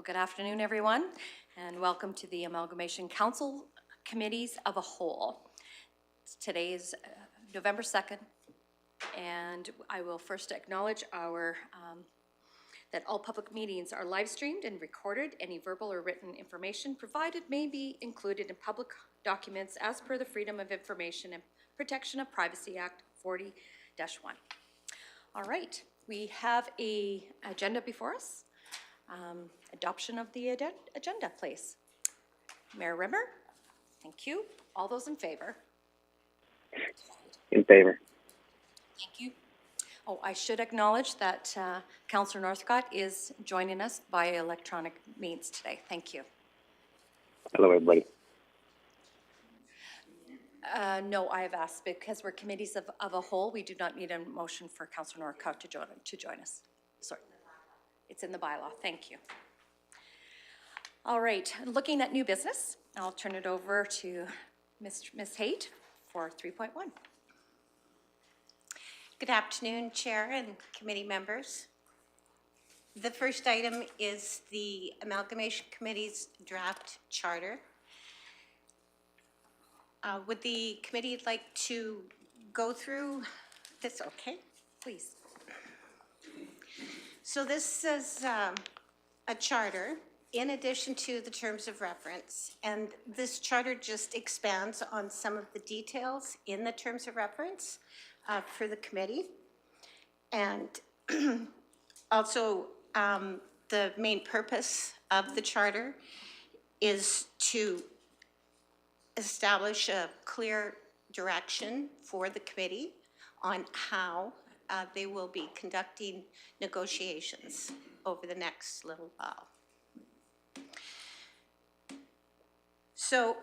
Well, good afternoon, everyone, and welcome to the Amalgamation Council Committees of a Whole. Today is November 2nd, and I will first acknowledge that all public meetings are live streamed and recorded. Any verbal or written information provided may be included in public documents as per the Freedom of Information and Protection of Privacy Act 40-1. All right, we have an agenda before us. Adoption of the agenda, please. Mayor Rimmer, thank you. All those in favor? In favor. Thank you. Oh, I should acknowledge that Councillor Northcott is joining us via electronic means today. Thank you. Hello, everybody. No, I have asked because we're committees of a whole. We do not need a motion for Councillor Northcott to join us. Sorry. It's in the bylaw. Thank you. All right, looking at new business, I'll turn it over to Ms. Haight for 3.1. Good afternoon, Chair and committee members. The first item is the Amalgamation Committee's draft charter. Would the committee like to go through this? Okay, please. So this is a charter in addition to the terms of reference, and this charter just expands on some of the details in the terms of reference for the committee. And also the main purpose of the charter is to establish a clear direction for the committee on how they will be conducting negotiations over the next little while. So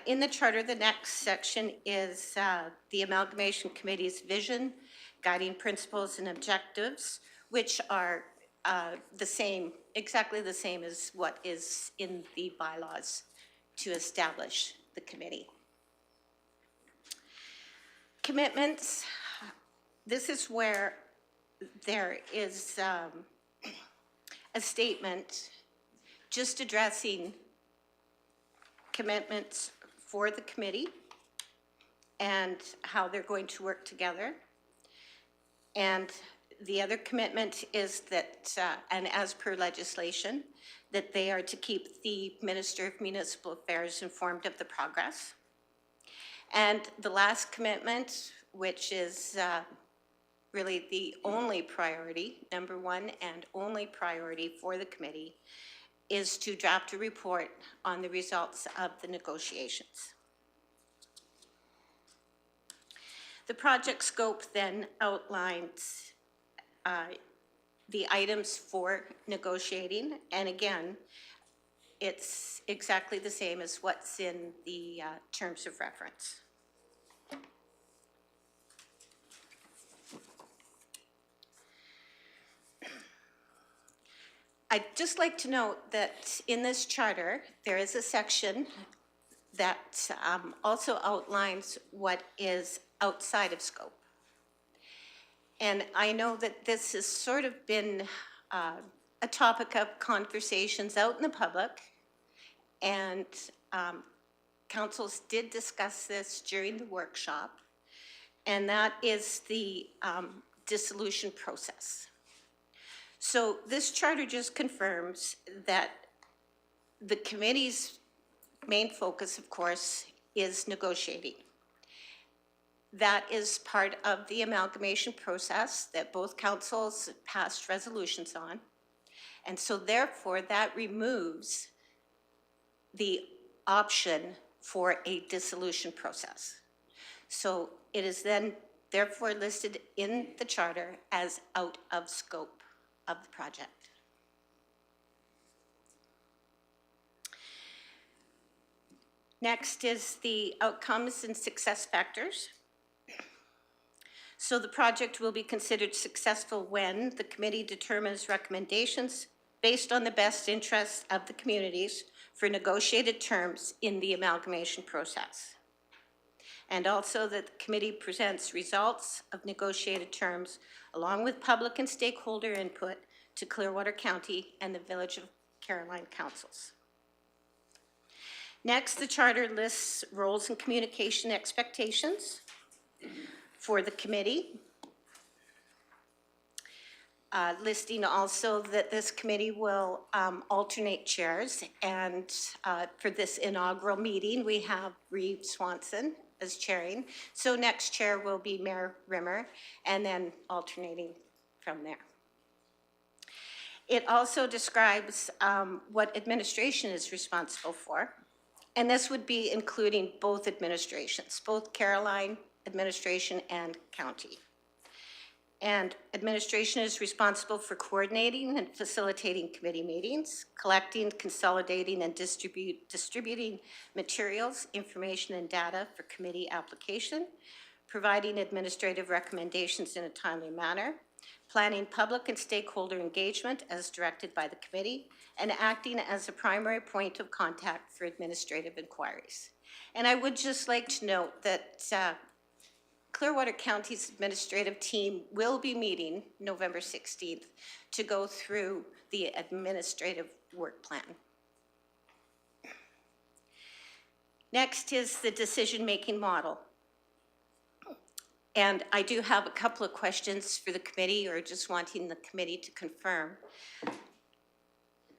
in the charter, the next section is the Amalgamation Committee's vision, guiding principles and objectives, which are the same, exactly the same as what is in the bylaws to establish the committee. Commitments. This is where there is a statement just addressing commitments for the committee and how they're going to work together. And the other commitment is that, and as per legislation, that they are to keep the Minister of Municipal Affairs informed of the progress. And the last commitment, which is really the only priority, number one and only priority for the committee, is to draft a report on the results of the negotiations. The project scope then outlines the items for negotiating, and again, it's exactly the same as what's in the terms of reference. I'd just like to note that in this charter, there is a section that also outlines what is outside of scope. And I know that this has sort of been a topic of conversations out in the public, and councils did discuss this during the workshop, and that is the dissolution process. So this charter just confirms that the committee's main focus, of course, is negotiating. That is part of the amalgamation process that both councils passed resolutions on. And so therefore that removes the option for a dissolution process. So it is then therefore listed in the charter as out of scope of the project. Next is the outcomes and success factors. So the project will be considered successful when the committee determines recommendations based on the best interests of the communities for negotiated terms in the amalgamation process. And also that the committee presents results of negotiated terms along with public and stakeholder input to Clearwater County and the Village of Caroline councils. Next, the charter lists roles and communication expectations for the committee. Listing also that this committee will alternate chairs, and for this inaugural meeting, we have Reeve Swanson as chairing. So next chair will be Mayor Rimmer, and then alternating from there. It also describes what administration is responsible for, and this would be including both administrations, both Caroline administration and county. And administration is responsible for coordinating and facilitating committee meetings, collecting, consolidating, and distributing materials, information, and data for committee application, providing administrative recommendations in a timely manner, planning public and stakeholder engagement as directed by the committee, and acting as a primary point of contact for administrative inquiries. And I would just like to note that Clearwater County's administrative team will be meeting November 16th to go through the administrative work plan. Next is the decision-making model. And I do have a couple of questions for the committee, or just wanting the committee to confirm.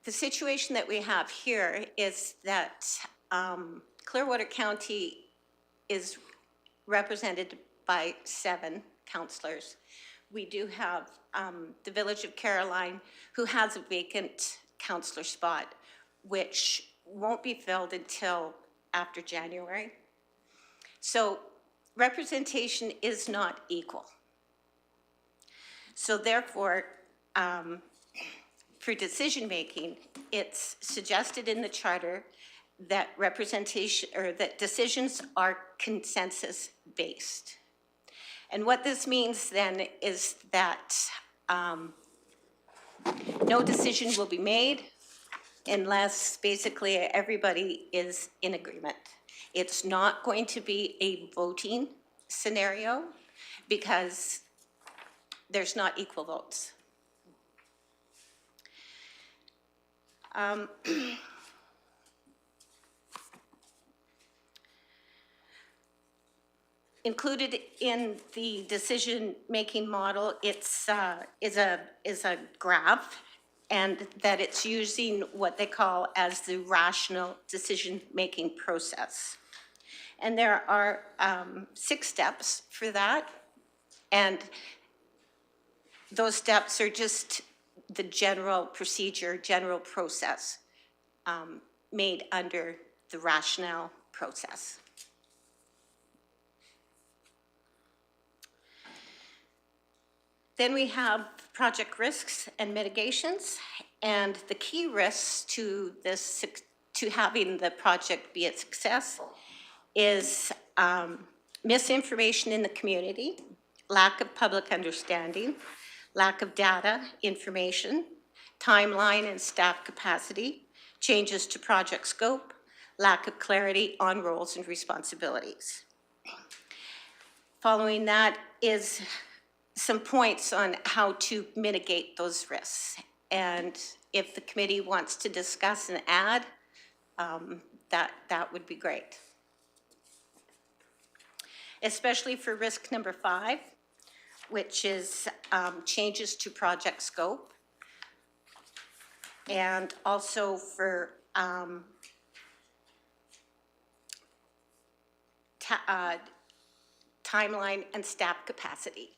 The situation that we have here is that Clearwater County is represented by 7 councillors. We do have the Village of Caroline, who has a vacant councillor spot, which won't be filled until after January. So representation is not equal. So therefore, for decision-making, it's suggested in the charter that representation, or that decisions are consensus-based. And what this means then is that no decision will be made unless basically everybody is in agreement. It's not going to be a voting scenario because there's not equal votes. Included in the decision-making model, is a graph, and that it's using what they call as the rational decision-making process. And there are 6 steps for that, and those steps are just the general procedure, general process made under the rationale process. Then we have project risks and mitigations, and the key risks to this, to having the project be a success, is misinformation in the community, lack of public understanding, lack of data, information, timeline and staff capacity, changes to project scope, lack of clarity on roles and responsibilities. Following that is some points on how to mitigate those risks. And if the committee wants to discuss and add, that would be great. Especially for risk number 5, which is changes to project scope. And also for timeline and staff capacity.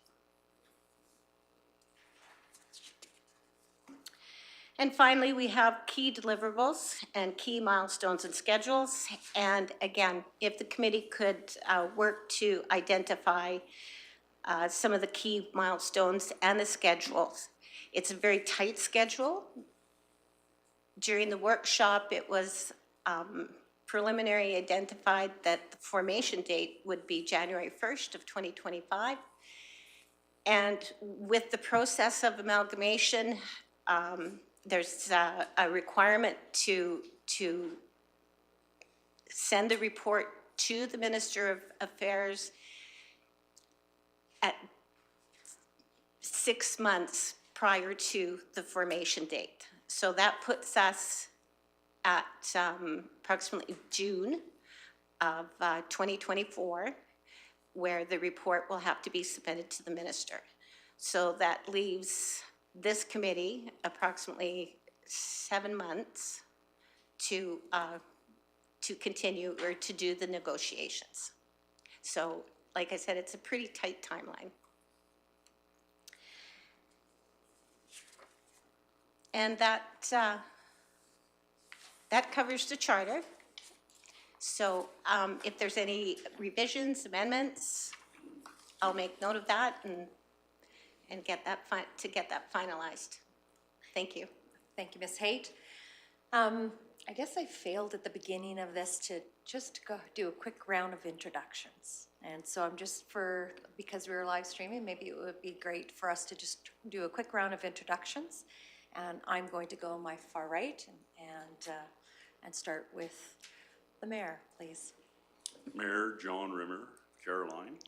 And finally, we have key deliverables and key milestones and schedules. And again, if the committee could work to identify some of the key milestones and the schedules. It's a very tight schedule. During the workshop, it was preliminary identified that the formation date would be January 1st of 2025. And with the process of amalgamation, there's a requirement to send the report to the Minister of Affairs at 6 months prior to the formation date. So that puts us at approximately June of 2024, where the report will have to be submitted to the minister. So that leaves this committee approximately 7 months to continue or to do the negotiations. So, like I said, it's a pretty tight timeline. And that covers the charter. So if there's any revisions, amendments, I'll make note of that and get that finalized. Thank you. Thank you, Ms. Haight. I guess I failed at the beginning of this to just go do a quick round of introductions. And so I'm just because we were live streaming, maybe it would be great for us to just do a quick round of introductions. And I'm going to go on my far right and start with the mayor, please. Mayor John Rimmer, Caroline.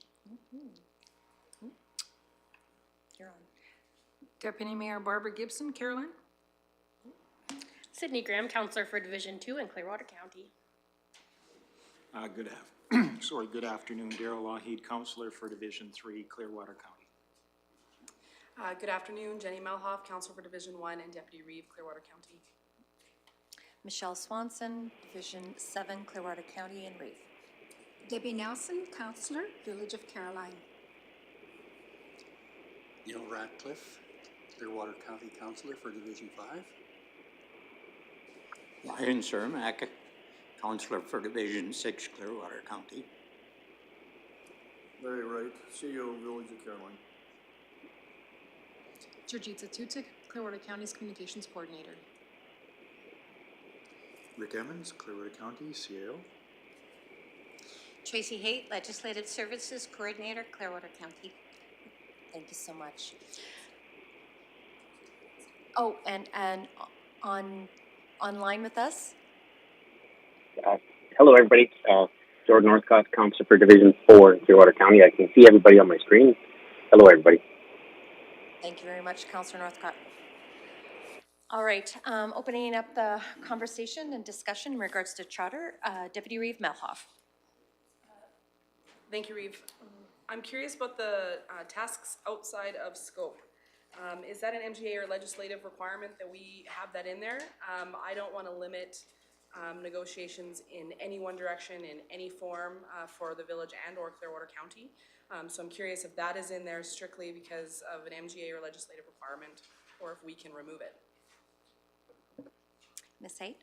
You're on. Deputy Mayor Barbara Gibson, Caroline. Sydney Graham, Councillor for Division 2 in Clearwater County. Good afternoon, Darrell Lougheed, Councillor for Division 3, Clearwater County. Good afternoon, Jenny Melhoff, Councillor for Division 1 and Deputy Reeve, Clearwater County. Michelle Swanson, Division 7, Clearwater County, and Reeve. Debbie Nelson, Councillor, Village of Caroline. Neil Ratcliffe, Clearwater County Councillor for Division 5. Ryan Cermak, Councillor for Division 6, Clearwater County. Larry Wright, CEO, Village of Caroline. Georgita Tutik, Clearwater County's Communications Coordinator. Rick Emmons, Clearwater County, CAO. Tracy Haight, Legislative Services Coordinator, Clearwater County. Thank you so much. Oh, and online with us? Hello, everybody. Jordan Northcott, Councillor for Division 4 in Clearwater County. I can see everybody on my screen. Hello, everybody. Thank you very much, Councillor Northcott. All right, opening up the conversation and discussion in regards to charter, Deputy Reeve Melhoff. Thank you, Reeve. I'm curious about the tasks outside of scope. Is that an MGA or legislative requirement that we have that in there? I don't want to limit negotiations in any one direction, in any form for the village and or Clearwater County. So I'm curious if that is in there strictly because of an MGA or legislative requirement, or if we can remove it. Ms. Haight?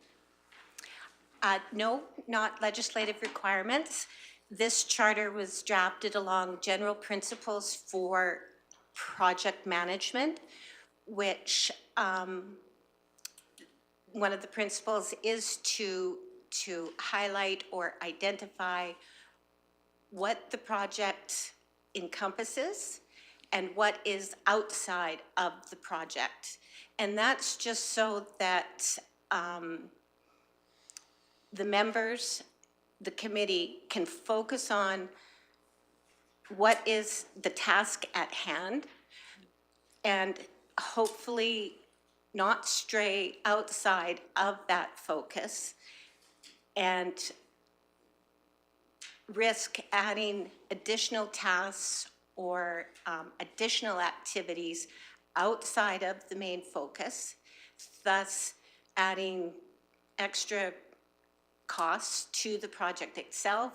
No, not legislative requirements. This charter was drafted along general principles for project management, which one of the principles is to highlight or identify what the project encompasses and what is outside of the project. And that's just so that the members, the committee, can focus on what is the task at hand and hopefully not stray outside of that focus and risk adding additional tasks or additional activities outside of the main focus, thus adding extra costs to the project itself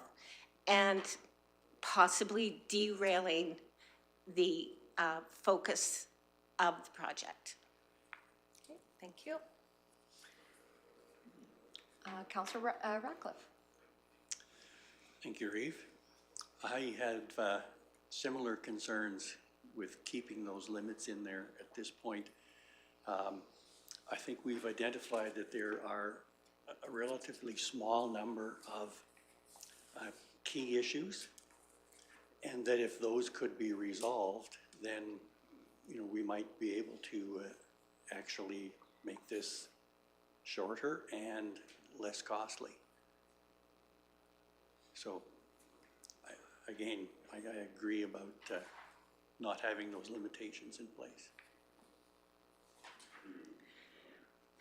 and possibly derailing the focus of the project. Okay, thank you. Councillor Ratcliffe. Thank you, Reeve. I have similar concerns with keeping those limits in there at this point. I think we've identified that there are a relatively small number of key issues, and that if those could be resolved, then we might be able to actually make this shorter and less costly. So, I agree about not having those limitations in place.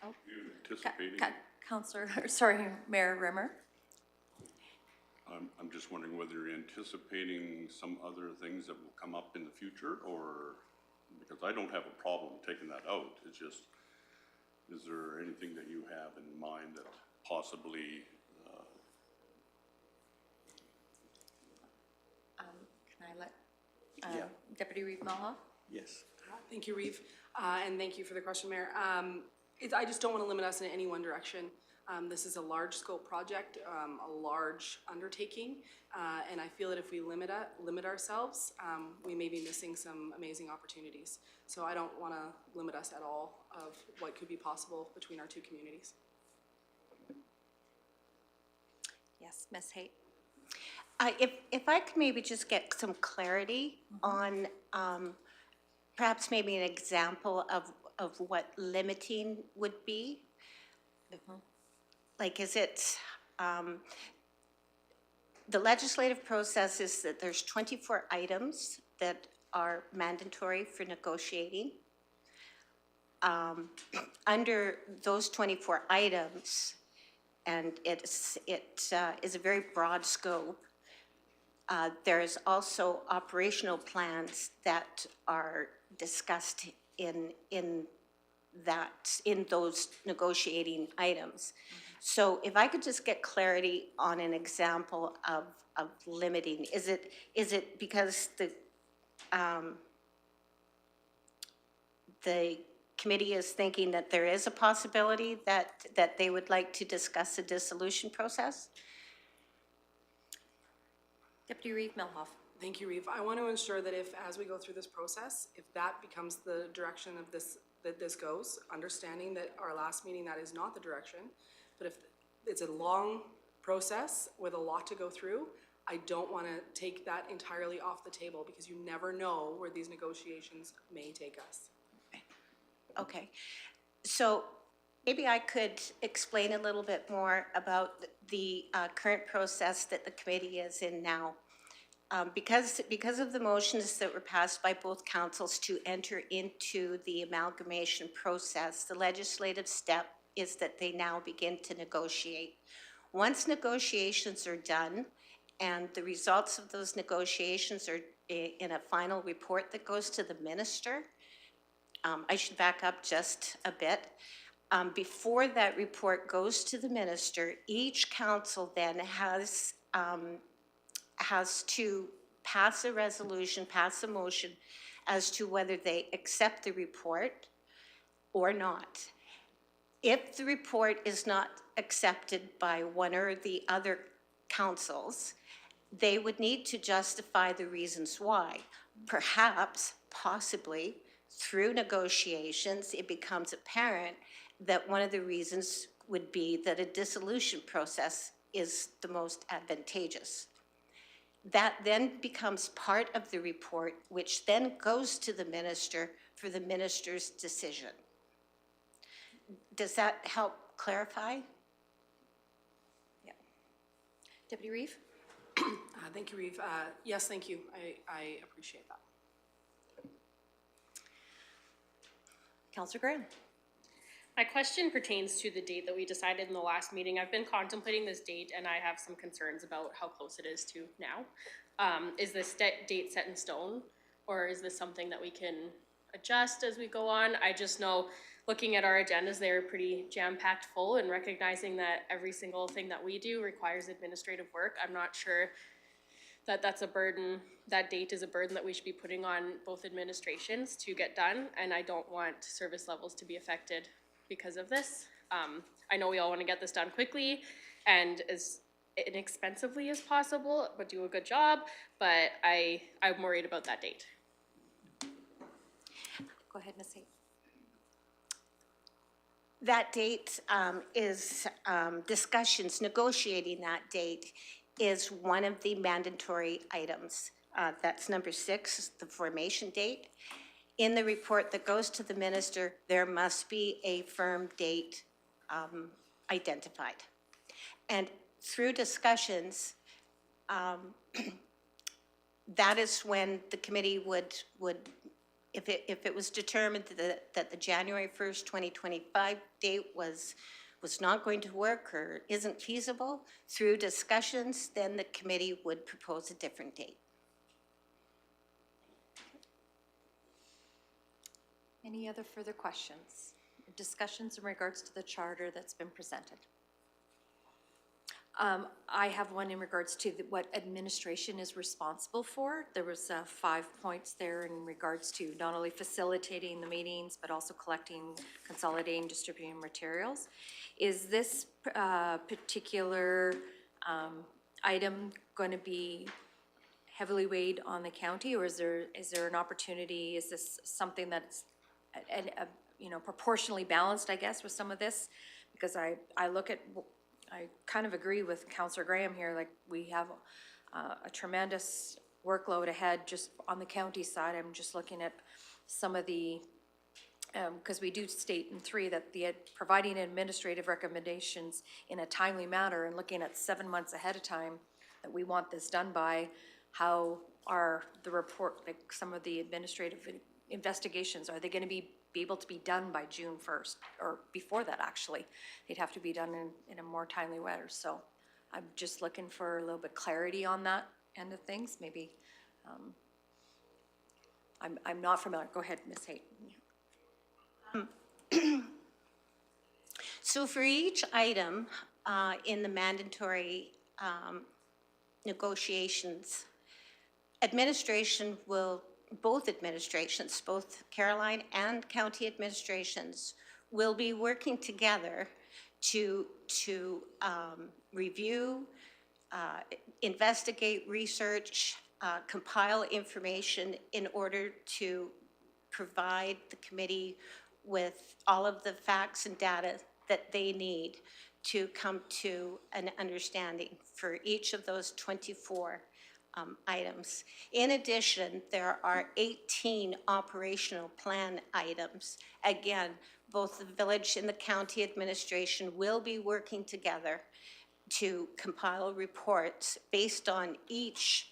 You anticipating, Counselor, sorry, Mayor Rimmer. I'm just wondering whether you're anticipating some other things that will come up in the future, or, because I don't have a problem taking that out, it's just, is there anything that you have in mind that possibly, Can I let Deputy Reeve Malhoff? Yes. Thank you, Reeve, and thank you for the question, Mayor. I just don't want to limit us in any one direction. This is a large scope project, a large undertaking, and I feel that if we limit ourselves, we may be missing some amazing opportunities. So I don't want to limit us at all of what could be possible between our two communities. Yes, Ms. Haight. If I could maybe just get some clarity on perhaps maybe an example of what limiting would be. Like, is it, the legislative process is that there's 24 items that are mandatory for negotiating. Under those 24 items, and it is a very broad scope, there's also operational plans that are discussed in those negotiating items. So if I could just get clarity on an example of limiting, is it because the committee is thinking that there is a possibility that they would like to discuss a dissolution process? Deputy Reeve Malhoff. Thank you, Reeve. I want to ensure that as we go through this process, if that becomes the direction of that this goes, understanding that our last meeting, that is not the direction, but if it's a long process with a lot to go through, I don't want to take that entirely off the table, because you never know where these negotiations may take us. Okay, so maybe I could explain a little bit more about the current process that the committee is in now. Because of the motions that were passed by both councils to enter into the amalgamation process, the legislative step is that they now begin to negotiate. Once negotiations are done and the results of those negotiations are in a final report that goes to the minister, I should back up just a bit. Before that report goes to the minister, each council then has to pass a resolution, pass a motion as to whether they accept the report or not. If the report is not accepted by one or the other councils, they would need to justify the reasons why. Perhaps, possibly, through negotiations, it becomes apparent that one of the reasons would be that a dissolution process is the most advantageous. That then becomes part of the report, which then goes to the minister for the minister's decision. Does that help clarify? Yeah. Deputy Reeve? Thank you, Reeve. Yes, thank you. I appreciate that. Councillor Graham? My question pertains to the date that we decided in the last meeting. I've been contemplating this date and I have some concerns about how close it is to now. Is this date set in stone, or is this something that we can adjust as we go on? I just know, looking at our agendas, they're pretty jam-packed full, and recognizing that every single thing that we do requires administrative work, I'm not sure that that's a burden, that date is a burden that we should be putting on both administrations to get done, and I don't want service levels to be affected because of this. I know we all want to get this done quickly and as inexpensively as possible, but do a good job, but I'm worried about that date. Go ahead, Ms. Haight. That date is discussions, negotiating that date is one of the mandatory items. That's number 6, the formation date. In the report that goes to the minister, there must be a firm date identified. And through discussions, that is when the committee would if it was determined that the January 1st, 2025 date was not going to work or isn't feasible, through discussions, then the committee would propose a different date. Any other further questions, or discussions in regards to the charter that's been presented? I have one in regards to what administration is responsible for. There was 5 points there in regards to not only facilitating the meetings, but also collecting, consolidating, distributing materials. Is this particular item going to be heavily weighed on the county, or is there an opportunity? Is this something that's proportionally balanced, I guess, with some of this? Because I kind of agree with Councillor Graham here. Like, we have a tremendous workload ahead just on the county side. I'm just looking at some of the, because we do state in 3 that providing administrative recommendations in a timely manner and looking at 7 months ahead of time that we want this done by. How are the report, like some of the administrative investigations, are they going to be able to be done by June 1st or before that? Actually, they'd have to be done in a more timely way. So I'm just looking for a little bit clarity on that end of things. Maybe I'm not familiar. Go ahead, Ms. Hayton. So for each item in the mandatory negotiations, both administrations, both Caroline and county administrations, will be working together to review, investigate, research, compile information in order to provide the committee with all of the facts and data that they need to come to an understanding for each of those 24 items. In addition, there are 18 operational plan items. Again, both the village and the county administration will be working together to compile reports based on each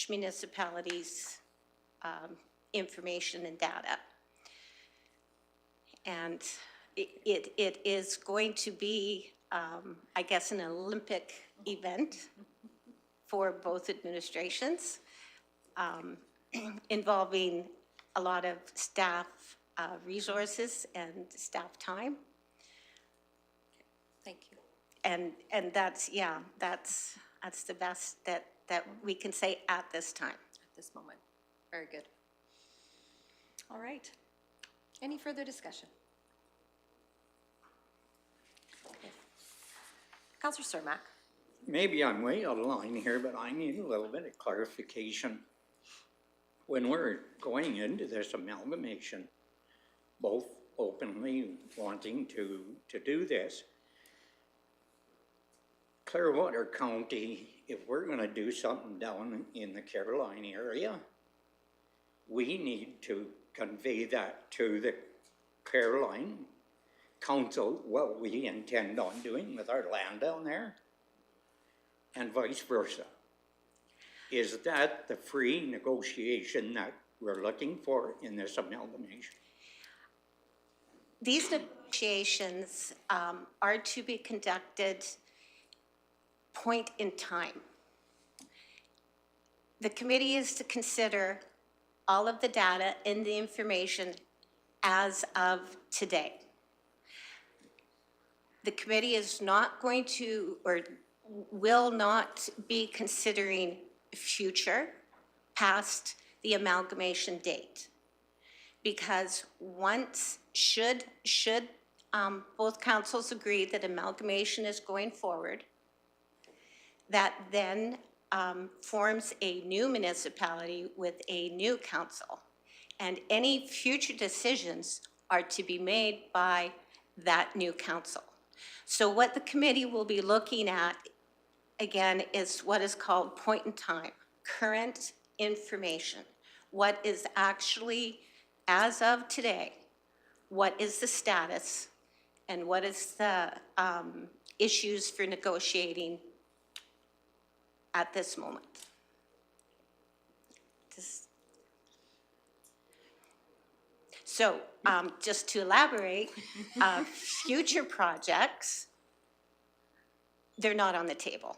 municipality's information and data. And it is going to be, I guess, an Olympic event for both administrations, involving a lot of staff resources and staff time. Thank you. And that's the best that we can say at this time. At this moment. Very good. All right. Any further discussion? Okay. Councillor Cermak. Maybe I'm way out of line here, but I need a little bit of clarification. When we're going into this amalgamation, both openly wanting to do this, Clearwater County, if we're going to do something down in the Caroline area, we need to convey that to the Caroline Council, what we intend on doing with our land down there, and vice versa. Is that the free negotiation that we're looking for in this amalgamation? These negotiations are to be conducted point in time. The committee is to consider all of the data and the information as of today. The committee is not going to, or will not be considering future past the amalgamation date. Because once, should both councils agree that amalgamation is going forward, that then forms a new municipality with a new council. And any future decisions are to be made by that new council. So what the committee will be looking at, again, is what is called point in time, current information. What is actually, as of today, what is the status and what is the issues for negotiating at this moment. So, just to elaborate, future projects, they're not on the table.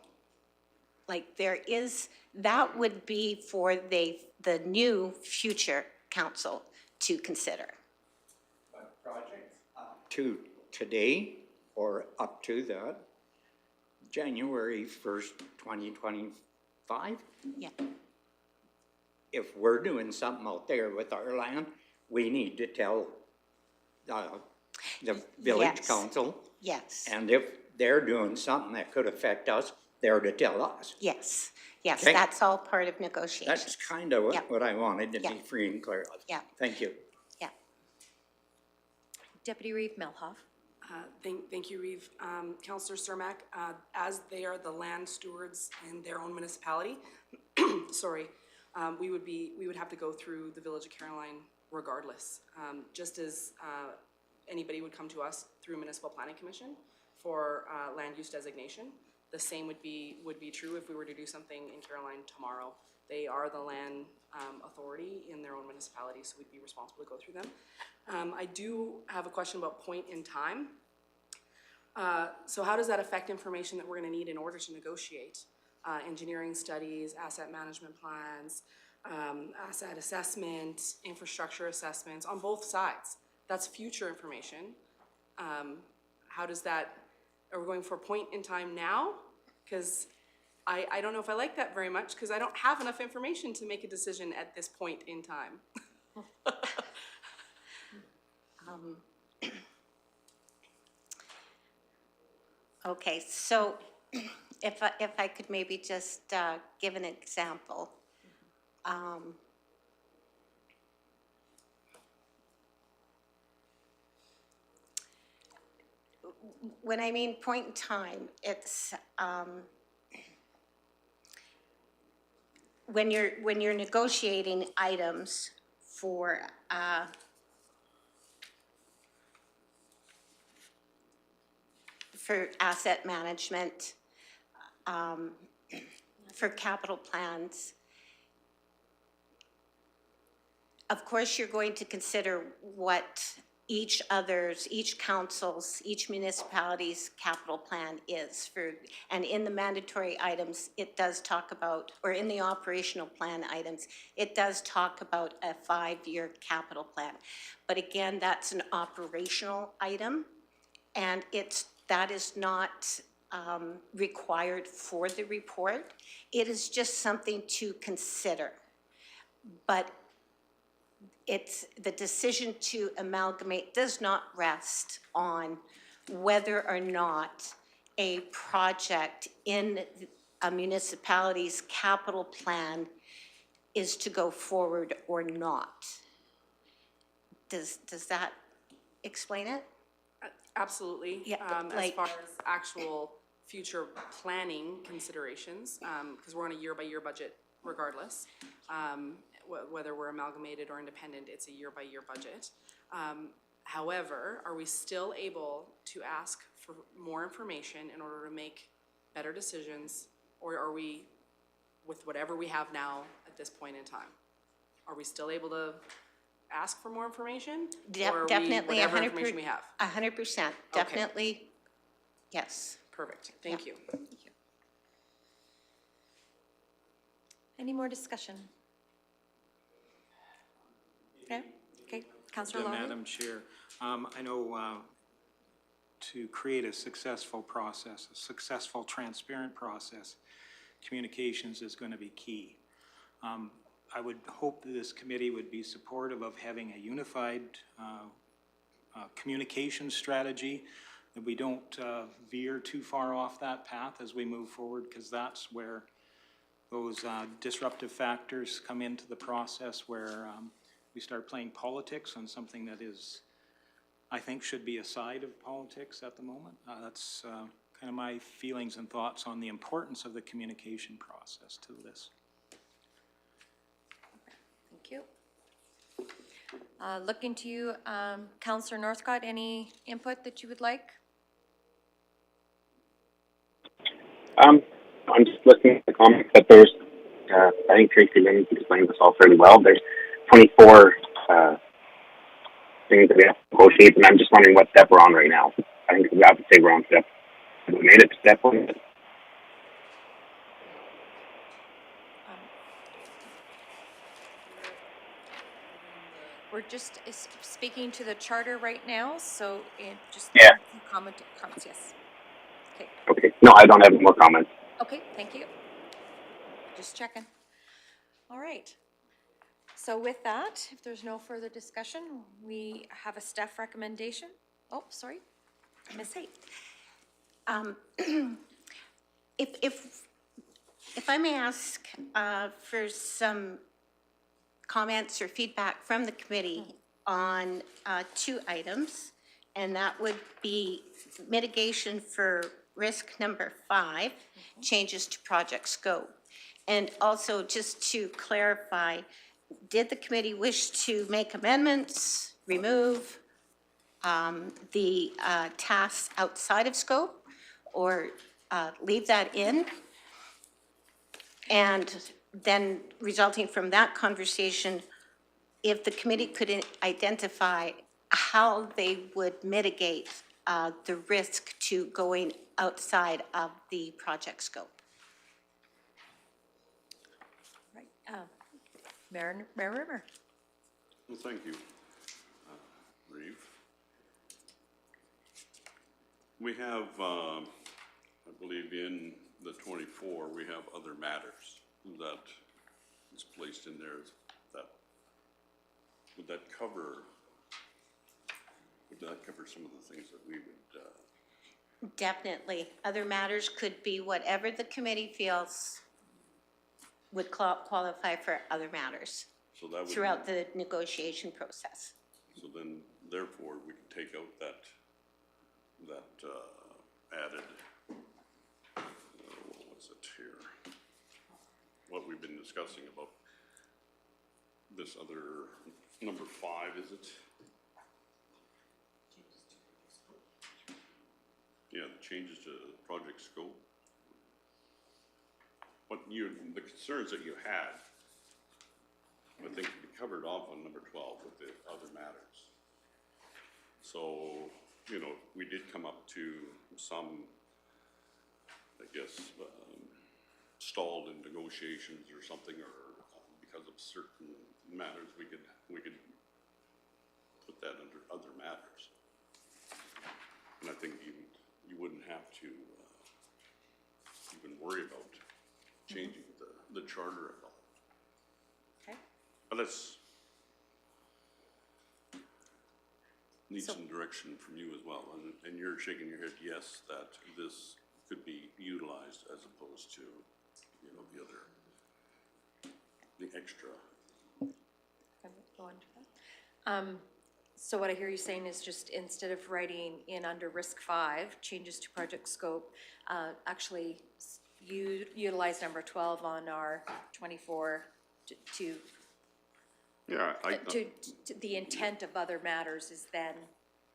Like, there is, that would be for the new future council to consider. Projects up to today or up to that, January 1st, 2025? Yeah. If we're doing something out there with our land, we need to tell the village Yes. council. Yes. And if they're doing something that could affect us, they're to tell us. Yes. Yes, Okay. that's all part of negotiations. That's kind of Yeah. what I wanted to Yeah. be free and clear of. Yeah. Thank you. Yeah. Deputy Reeve Melhoff. Thank you, Reeve. Councillor Cermak, as they are the land stewards in their own municipality, sorry, we would have to go through the Village of Caroline regardless. Just as anybody would come to us through Municipal Planning Commission for land use designation, the same would be true if we were to do something in Caroline tomorrow. They are the land authority in their own municipality, so we'd be responsible to go through them. I do have a question about point in time. So how does that affect information that we're going to need in order to negotiate? Engineering studies, asset management plans, asset assessment, infrastructure assessments on both sides. That's future information. How does that, are we going for point in time now? Because I don't know if I like that very much because I don't have enough information to make a decision at this point in time. Okay, so if I could maybe just give an example. When I mean point in time, it's when you're negotiating items for asset management, for capital plans. Of course, you're going to consider what each council's, each municipality's capital plan is for, and in the mandatory items, it does talk about, or in the operational plan items, it does talk about a 5-year capital plan. But again, that's an operational item, and that is not required for the report. It is just something to consider. But the decision to amalgamate does not rest on whether or not a project in a municipality's capital plan is to go forward or not. Does that explain it? Absolutely. Yeah, as far as actual future planning considerations, because we're on a year-by-year budget regardless. Whether we're amalgamated or independent, it's a year-by-year budget. However, are we still able to ask for more information in order to make better decisions, or are we, with whatever we have now at this point in time, are we still able to ask for more information? Or are Definitely, we, whatever information we have? 100%, definitely, yes. Perfect, thank you. Any more discussion? Okay, Councillor Lawley. Madam Chair, I know to create a successful process, a successful, transparent process, communications is going to be key. I would hope that this committee would be supportive of having a unified communication strategy, that we don't veer too far off that path as we move forward, because that's where those disruptive factors come into the process, where we start playing politics on something that is, I think, should be a side of politics at the moment. That's kind of my feelings and thoughts on the importance of the communication process to this. Thank you. Looking to you, Councillor Northcott, any input that you would like? I'm just looking at the comments that there's, I think Tracy Lynn explained this all fairly well. There's 24 things that we have to negotiate, and I'm just wondering what step we're on right now. I think we have to say we're on step. We made it to step one. We're just speaking to the charter right now, so just Yeah. comments, yes. Okay, Okay. No, I don't have any more comments. okay, thank you. Just checking. All right. So with that, if there's no further discussion, we have a staff recommendation. Oh, sorry, Ms. Haight. If I may ask for some comments or feedback from the committee on two items, and that would be mitigation for risk number 5, changes to project scope. And also, just to clarify, did the committee wish to make amendments, remove the tasks outside of scope, or leave that in? And then resulting from that conversation, if the committee could identify how they would mitigate the risk to going outside of the project scope. Right. Mayor Rimmer. Well, thank you, Reeve. We have, I believe in the 24, we have other matters that is placed in there. Would that cover some of the things that we would? Definitely. Other matters could be whatever the committee feels would qualify for other matters So that would throughout the negotiation process. So then, therefore, we can take out that added, what's it here? What we've been discussing about this other, number 5, is it? Yeah, the changes to project scope. The concerns that you had, I think we covered off on number 12 with the other matters. So, we did come up to some, I guess, stalled in negotiations or something, or because of certain matters, we could put that under other matters. And I think you wouldn't have to even worry about changing the charter at all. Okay. But let's need some direction from you as well, and you're shaking your head yes, that this could be utilized as opposed to, the extra. Go on to that. So what I hear you saying is just instead of writing in under risk 5, changes to project scope, actually utilize number 12 on our 24 to the intent of other matters is then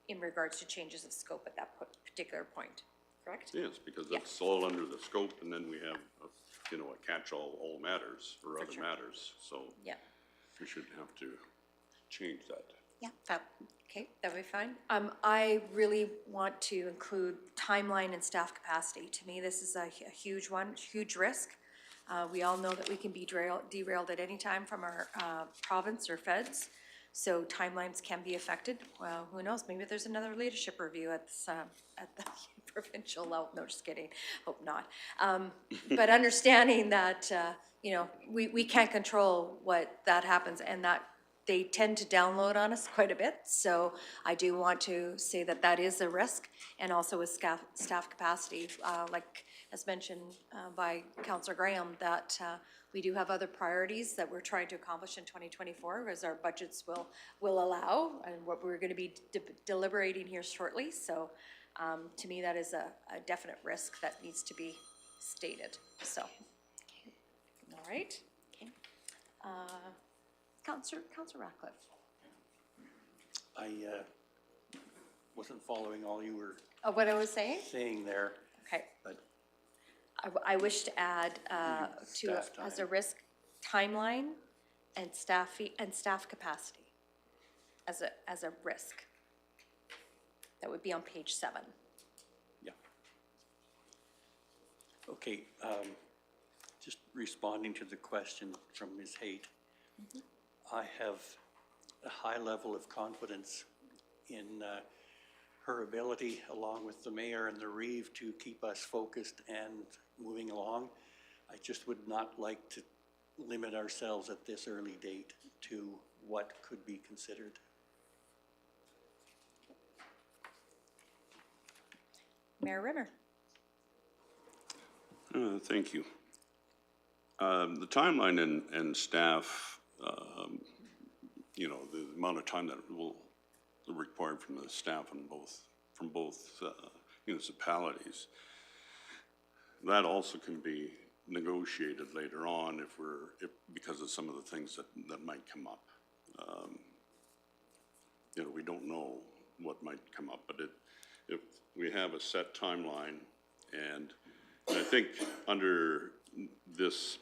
in regards to changes of scope at that particular point, correct? Yes, because that's all under the scope, and then we have, a catch-all, all matters, or other matters, so Yeah. we shouldn't have to change that. Yeah, Okay, that'll be fine. I really want to include timeline and staff capacity. To me, this is a huge one, huge risk. We all know that we can be derailed at any time from our province or feds, so timelines can be affected. Well, who knows, maybe there's another leadership review at the provincial level. No, just kidding, hope not. But understanding that, we can't control what that happens, and that they tend to download on us quite a bit, so I do want to say that that is a risk, and also with staff capacity, like as mentioned by Councillor Graham, that we do have other priorities that we're trying to accomplish in 2024, as our budgets will allow, and what we're going to be deliberating here shortly. So to me, that is a definite risk that needs to be stated. So, all right. Okay. Councillor Ratcliffe. I wasn't following all you were What I was saying? saying there, Okay. but I wish to add Staff as a time. risk timeline and staff capacity as a risk. That would be on page 7. Yeah. Okay, just responding to the question from Ms. Haight. I have a high level of confidence in her ability, along with the mayor and the Reeve, to keep us focused and moving along. I just would not like to limit ourselves at this early date to what could be considered. Mayor Rimmer. Thank you. The timeline and staff, you know, the amount of time that will require from the staff from both municipalities, that also can be negotiated later on because of some of the things that might come up. You know, we don't know what might come up, but if we have a set timeline, and I think under this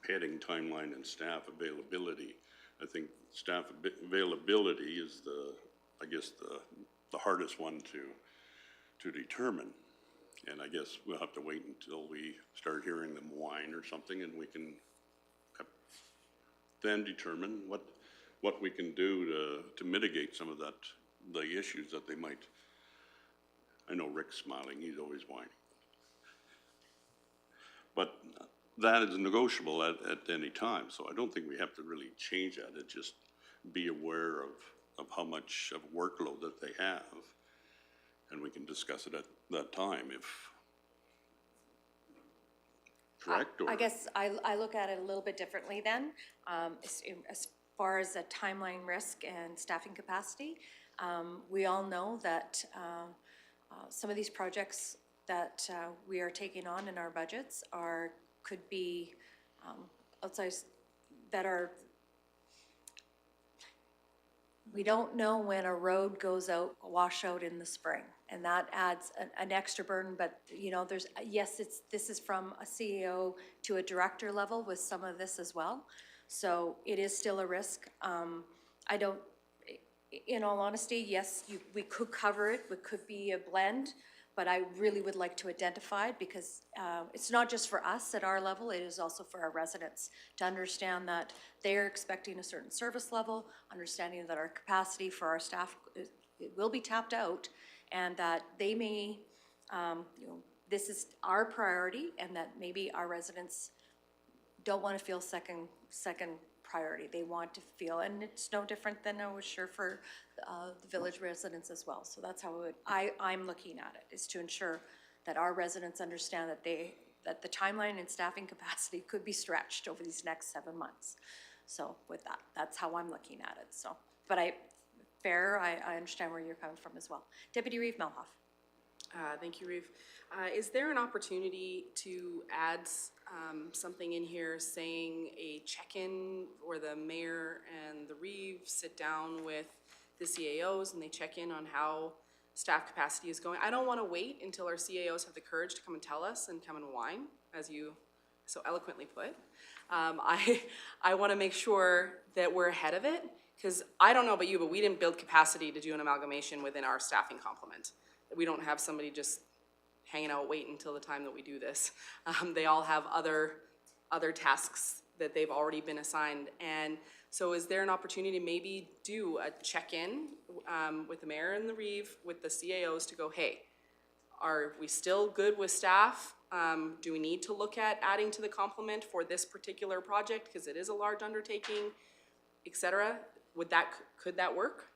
heading, timeline and staff availability, I think staff availability is I guess the hardest one to determine. And I guess we'll have to wait until we start hearing them whine or something, and we can then determine what we can do to mitigate some of the issues that they might. I know Rick's smiling, he's always whining. But that is negotiable at any time, so I don't think we have to really change that. It just be aware of how much of workload that they have, and we can discuss it at that time if correct. I guess I look at it a little bit differently then. As far as the timeline risk and staffing capacity, we all know that some of these projects that we are taking on in our budgets could be outside that are. We don't know when a road goes out, wash out in the spring, and that adds an extra burden. But you know, this is from a CEO to a director level with some of this as well. So it is still a risk. I don't. In all honesty, yes, we could cover it. It could be a blend. But I really would like to identify it because it's not just for us at our level, it is also for our residents to understand that they're expecting a certain service level, understanding that our capacity for our staff it will be tapped out, and that they may, you know, this is our priority, and that maybe our residents don't want to feel second priority. They want to feel, and it's no different than I was sure for the village residents as well. So that's how I'm looking at it, is to ensure that our residents understand that the timeline and staffing capacity could be stretched over these next 7 months. So with that, that's how I'm looking at it. So, but I understand where you're coming from as well. Deputy Reeve Melhoff. Thank you, Reeve. Is there an opportunity to add something in here saying a check-in where the mayor and the Reeve sit down with the CAOs and they check in on how staff capacity is going? I don't want to wait until our CAOs have the courage to come and tell us and come and whine, as you so eloquently put. I want to make sure that we're ahead of it, because I don't know about you, but we didn't build capacity to do an amalgamation within our staffing complement. We don't have somebody just hanging out waiting until the time that we do this. They all have other tasks that they've already been assigned. And so is there an opportunity to maybe do a check-in with the mayor and the Reeve, with the CAOs, to go, hey, are we still good with staff? Do we need to look at adding to the complement for this particular project because it is a large undertaking, et cetera? Could that work?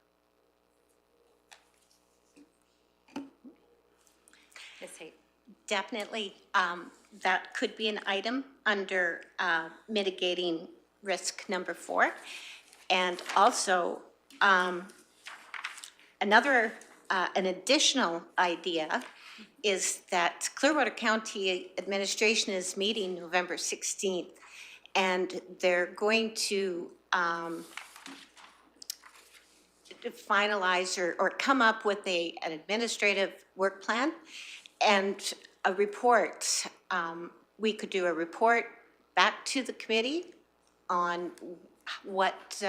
Ms. Haight. Definitely, that could be an item under mitigating risk number 4. And also, an additional idea is that Clearwater County Administration is meeting November 16th, and they're going to finalize or come up with an administrative work plan and a report. We could do a report back to the committee on what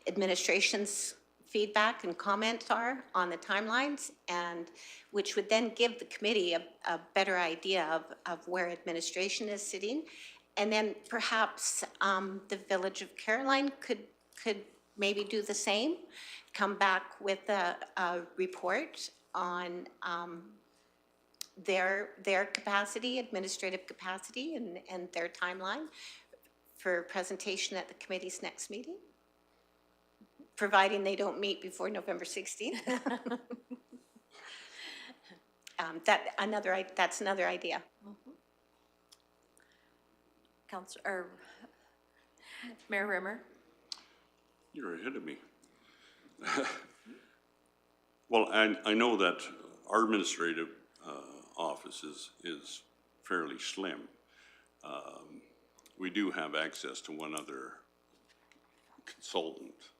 administration's feedback and comments are on the timelines, and which would then give the committee a better idea of where administration is sitting. And then perhaps the Village of Caroline could maybe do the same, come back with a report on their capacity, administrative capacity, and their timeline for presentation at the committee's next meeting, providing they don't meet before November 16th. That's another idea. Mayor Rimmer? You're ahead of me. Well, I know that our administrative office is fairly slim. We do have access to one other consultant,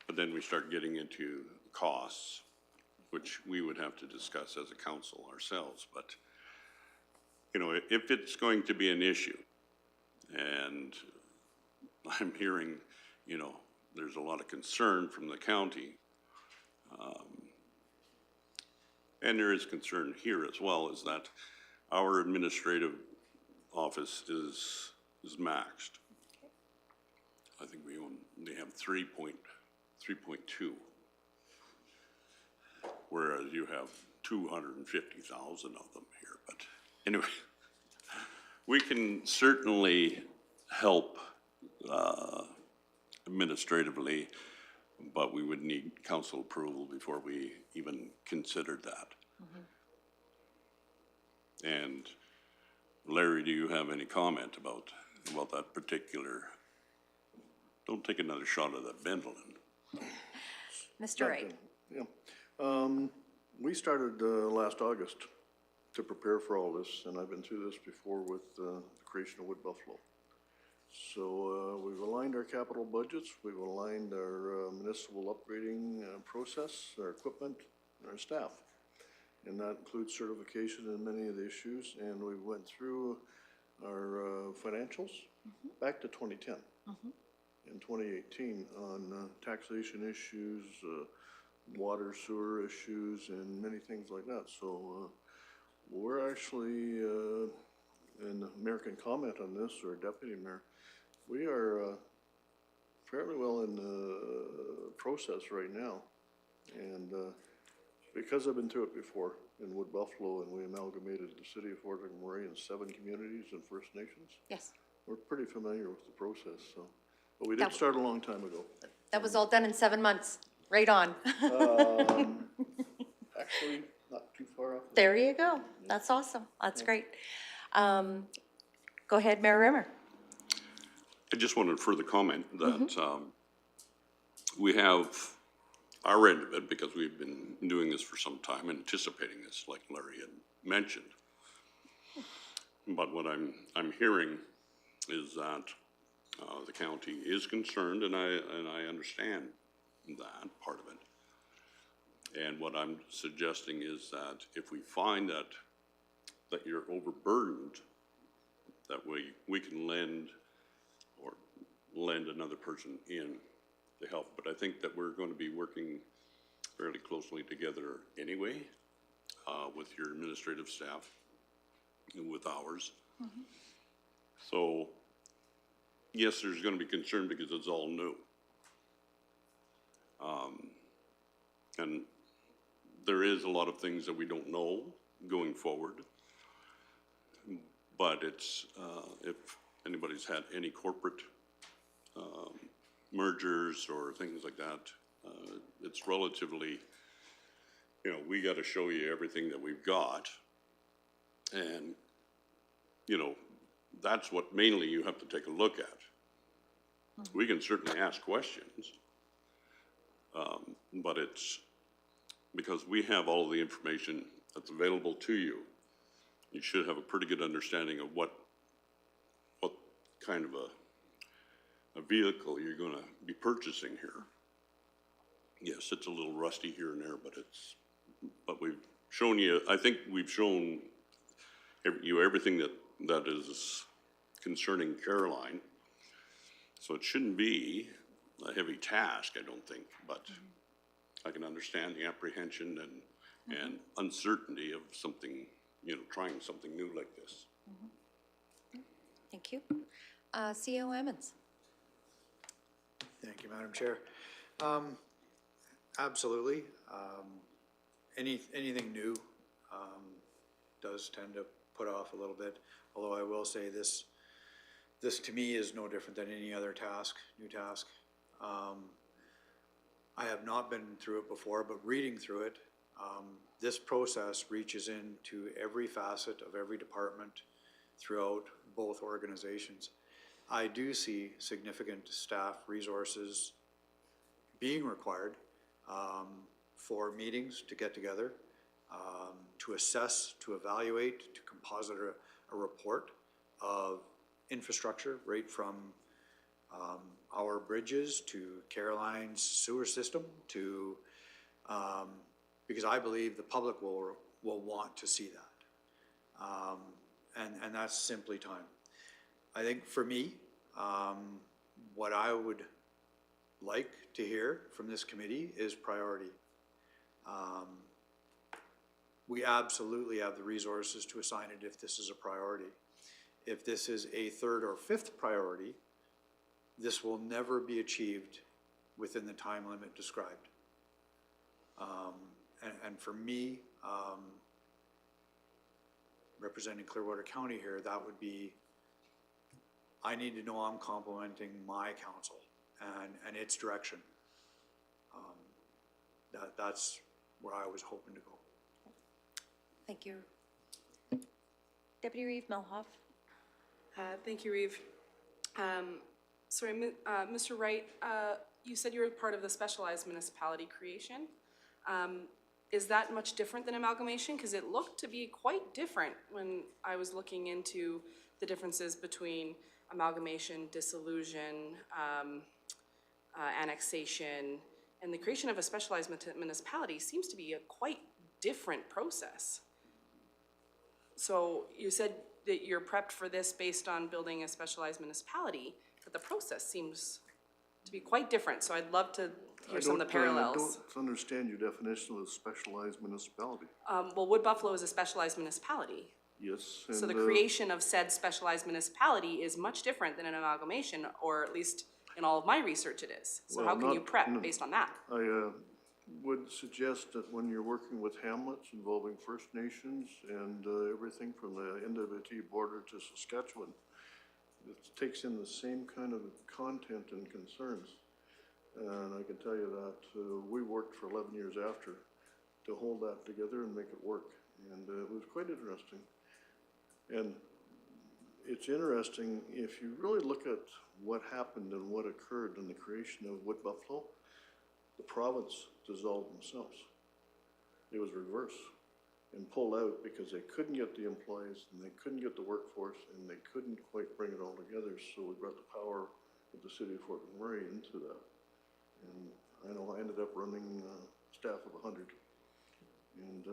but then we start getting into costs, which we would have to discuss as a council ourselves. But, you know, if it's going to be an issue, and I'm hearing, you know, there's a lot of concern from the county, and there is concern here as well, is that our administrative office is maxed. I think they have 3.2, whereas you have 250,000 of them here. But anyway, we can certainly help administratively, but we would need council approval before we even considered that. And Larry, do you have any comment about that particular? Don't take another shot at that Bendlin. Mr. Wright? Yeah. We started last August to prepare for all this, and I've been through this before with the creation of Wood Buffalo. So we've aligned our capital budgets, we've aligned our municipal upgrading process, our equipment, and our staff. And that includes certification in many of the issues, and we went through our financials back to 2010. In 2018 on taxation issues, water, sewer issues, and many things like that. So we're actually, and the mayor can comment on this, or deputy mayor, we are fairly well in the process right now. And because I've been through it before in Wood Buffalo, and we amalgamated the city of Fort McMurray in 7 communities and First Nations. Yes. We're pretty familiar with the process, so. But we did start a long time ago. That was all done in 7 months, right on. Actually, not too far off. There you go. That's awesome. That's great. Go ahead, Mayor Rimmer. I just wanted to further comment that we have our end of it, because we've been doing this for some time, anticipating this, like Larry had mentioned. But what I'm hearing is that the county is concerned, and I understand that part of it. And what I'm suggesting is that if we find that you're overburdened, that we can lend another person in to help. But I think that we're going to be working fairly closely together anyway, with your administrative staff and with ours. So yes, there's going to be concern because it's all new. And there is a lot of things that we don't know going forward. But it's, if anybody's had any corporate mergers or things like that, it's relatively, you know, we got to show you everything that we've got. And, you know, that's what mainly you have to take a look at. We can certainly ask questions, but it's because we have all of the information that's available to you. You should have a pretty good understanding of what kind of a vehicle you're going to be purchasing here. Yes, it's a little rusty here and there, but we've shown you, I think we've shown you everything that is concerning Caroline. So it shouldn't be a heavy task, I don't think, but I can understand the apprehension and uncertainty of something, you know, trying something new like this. Thank you. CO Emmons. Thank you, Madam Chair. Absolutely. Anything new does tend to put off a little bit, although I will say this to me is no different than any other task, new task. I have not been through it before, but reading through it, this process reaches into every facet of every department throughout both organizations. I do see significant staff resources being required for meetings to get together, to assess, to evaluate, to composite a report of infrastructure, right from our bridges to Caroline's sewer system to, because I believe the public will want to see that. And that's simply time. I think for me, what I would like to hear from this committee is priority. We absolutely have the resources to assign it if this is a priority. If this is a third or fifth priority, this will never be achieved within the time limit described. And for me, representing Clearwater County here, that would be, I need to know I'm complimenting my council and its direction. That's where I was hoping to go. Thank you. Deputy Reeve Melhoff. Thank you, Reeve. Sorry, Mr. Wright, you said you were part of the specialized municipality creation. Is that much different than amalgamation? Because it looked to be quite different when I was looking into the differences between amalgamation, dissolution, annexation, and the creation of a specialized municipality seems to be a quite different process. So you said that you're prepped for this based on building a specialized municipality, but the process seems to be quite different. So I'd love to hear some of the parallels. I don't understand your definition of specialized municipality. Well, Wood Buffalo is a specialized municipality. Yes. So the creation of said specialized municipality is much different than an amalgamation, or at least in all of my research it is. So how can you prep based on that? I would suggest that when you're working with hamlets involving First Nations and everything from the NWT border to Saskatchewan, it takes in the same kind of content and concerns. And I can tell you that we worked for 11 years after to hold that together and make it work. And it was quite interesting. And it's interesting, if you really look at what happened and what occurred in the creation of Wood Buffalo, the province dissolved themselves. It was reverse and pulled out because they couldn't get the employees and they couldn't get the workforce and they couldn't quite bring it all together. So we brought the power of the city of Fort McMurray into that. And I know I ended up running a staff of 100. And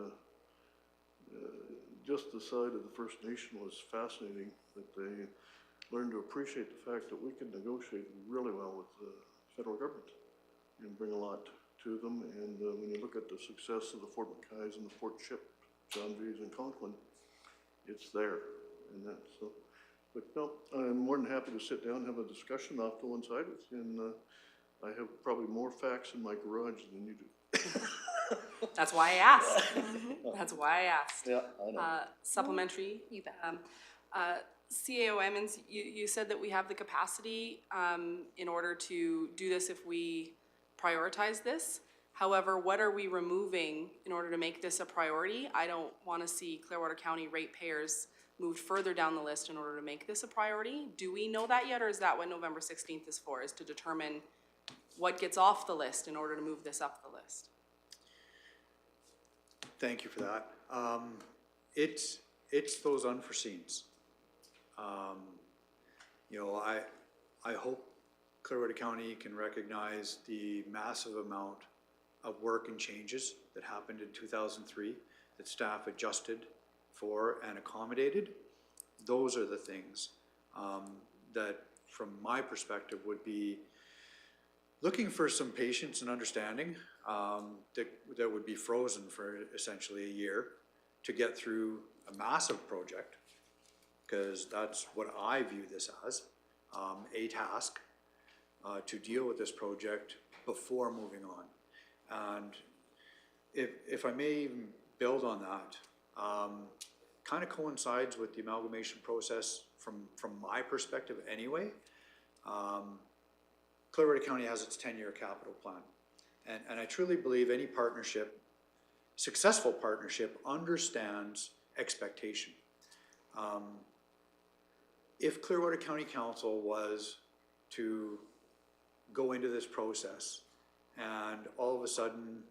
just the side of the First Nation was fascinating, that they learned to appreciate the fact that we could negotiate really well with the federal government and bring a lot to them. And when you look at the success of the Fort McKays and the Fort Chip, John V's and Conklin, it's there. And that's so. But no, I'm more than happy to sit down and have a discussion. I'll coincide with you. And I have probably more facts in my garage than you do. That's why I asked. That's why I asked. Yeah, I know. Supplementary. You bet. CAO Emmons, you said that we have the capacity in order to do this if we prioritize this. However, what are we removing in order to make this a priority? I don't want to see Clearwater County ratepayers moved further down the list in order to make this a priority. Do we know that yet, or is that what November 16th is for, is to determine what gets off the list in order to move this up the list? Thank you for that. It's those unforeseens. You know, I hope Clearwater County can recognize the massive amount of work and changes that happened in 2003 that staff adjusted for and accommodated. Those are the things that, from my perspective, would be looking for some patience and understanding, that would be frozen for essentially a year to get through a massive project, because that's what I view this as, a task, to deal with this project before moving on. And if I may even build on that, kind of coincides with the amalgamation process from my perspective anyway. Clearwater County has its 10-year capital plan. And I truly believe any partnership, successful partnership, understands expectation. If Clearwater County Council was to go into this process and all of a sudden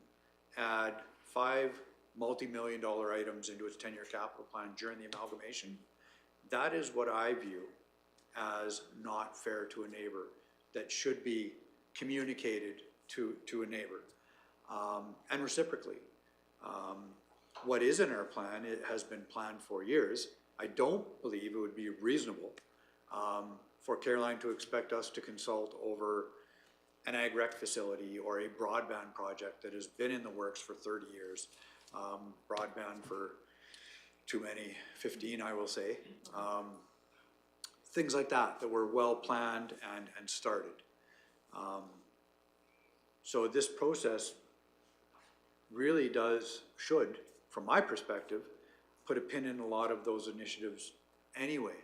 add 5 multi-million-dollar items into its 10-year capital plan during the amalgamation, that is what I view as not fair to a neighbor, that should be communicated to a neighbor, and reciprocally. What is in our plan, it has been planned for years. I don't believe it would be reasonable for Caroline to expect us to consult over an ag rec facility or a broadband project that has been in the works for 30 years. Broadband for too many, 15 I will say. Things like that were well planned and started. So this process really should, from my perspective, put a pin in a lot of those initiatives anyway.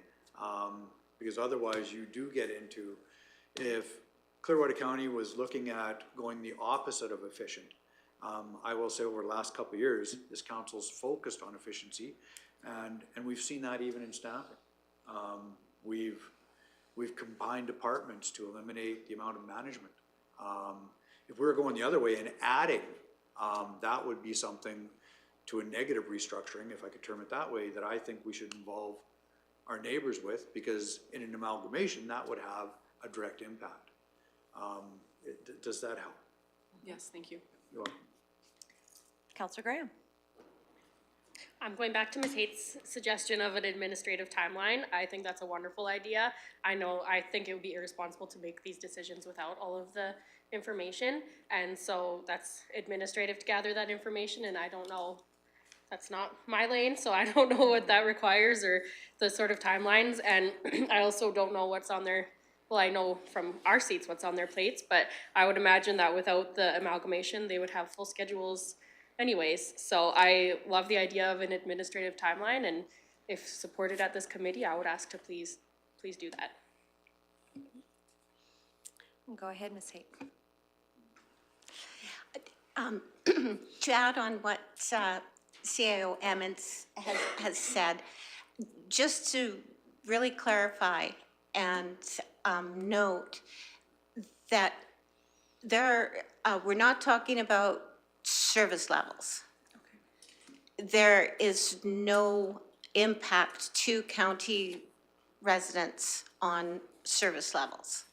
Because otherwise you do get into, if Clearwater County was looking at going the opposite of efficient, I will say over the last couple of years, this council's focused on efficiency, and we've seen that even in staffing. We've combined departments to eliminate the amount of management. If we were going the other way and adding, that would be something to a negative restructuring, if I could term it that way, that I think we should involve our neighbors with, because in an amalgamation, that would have a direct impact. Does that help? Yes, thank you. You're welcome. Councillor Graham. I'm going back to Ms. Haight's suggestion of an administrative timeline. I think that's a wonderful idea. I think it would be irresponsible to make these decisions without all of the information. And so that's administrative to gather that information, and I don't know, that's not my lane, so I don't know what that requires or the sort of timelines. And I also don't know what's on their, well, I know from our seats what's on their plates, but I would imagine that without the amalgamation, they would have full schedules anyways. So I love the idea of an administrative timeline, and if supported at this committee, I would ask to please do that. Go ahead, Ms. Haight. To add on what CAO Emmons has said, just to really clarify and note that we're not talking about service levels. Okay. There is no impact to county residents on service levels.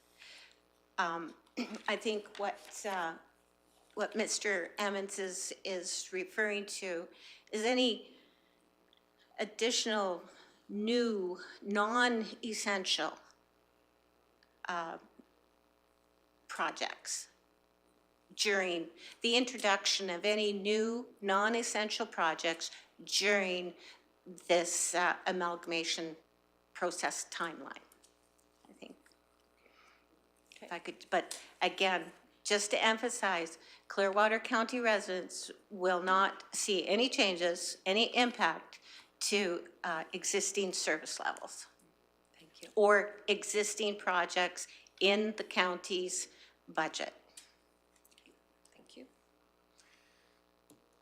I think what Mr. Emmons is referring to is any additional new non-essential projects during the introduction of any new non-essential projects during this amalgamation process timeline, I think. Okay. If I could, but again, just to emphasize, Clearwater County residents will not see any changes, any impact to existing service levels. Thank you. Or existing projects in the county's budget. Thank you.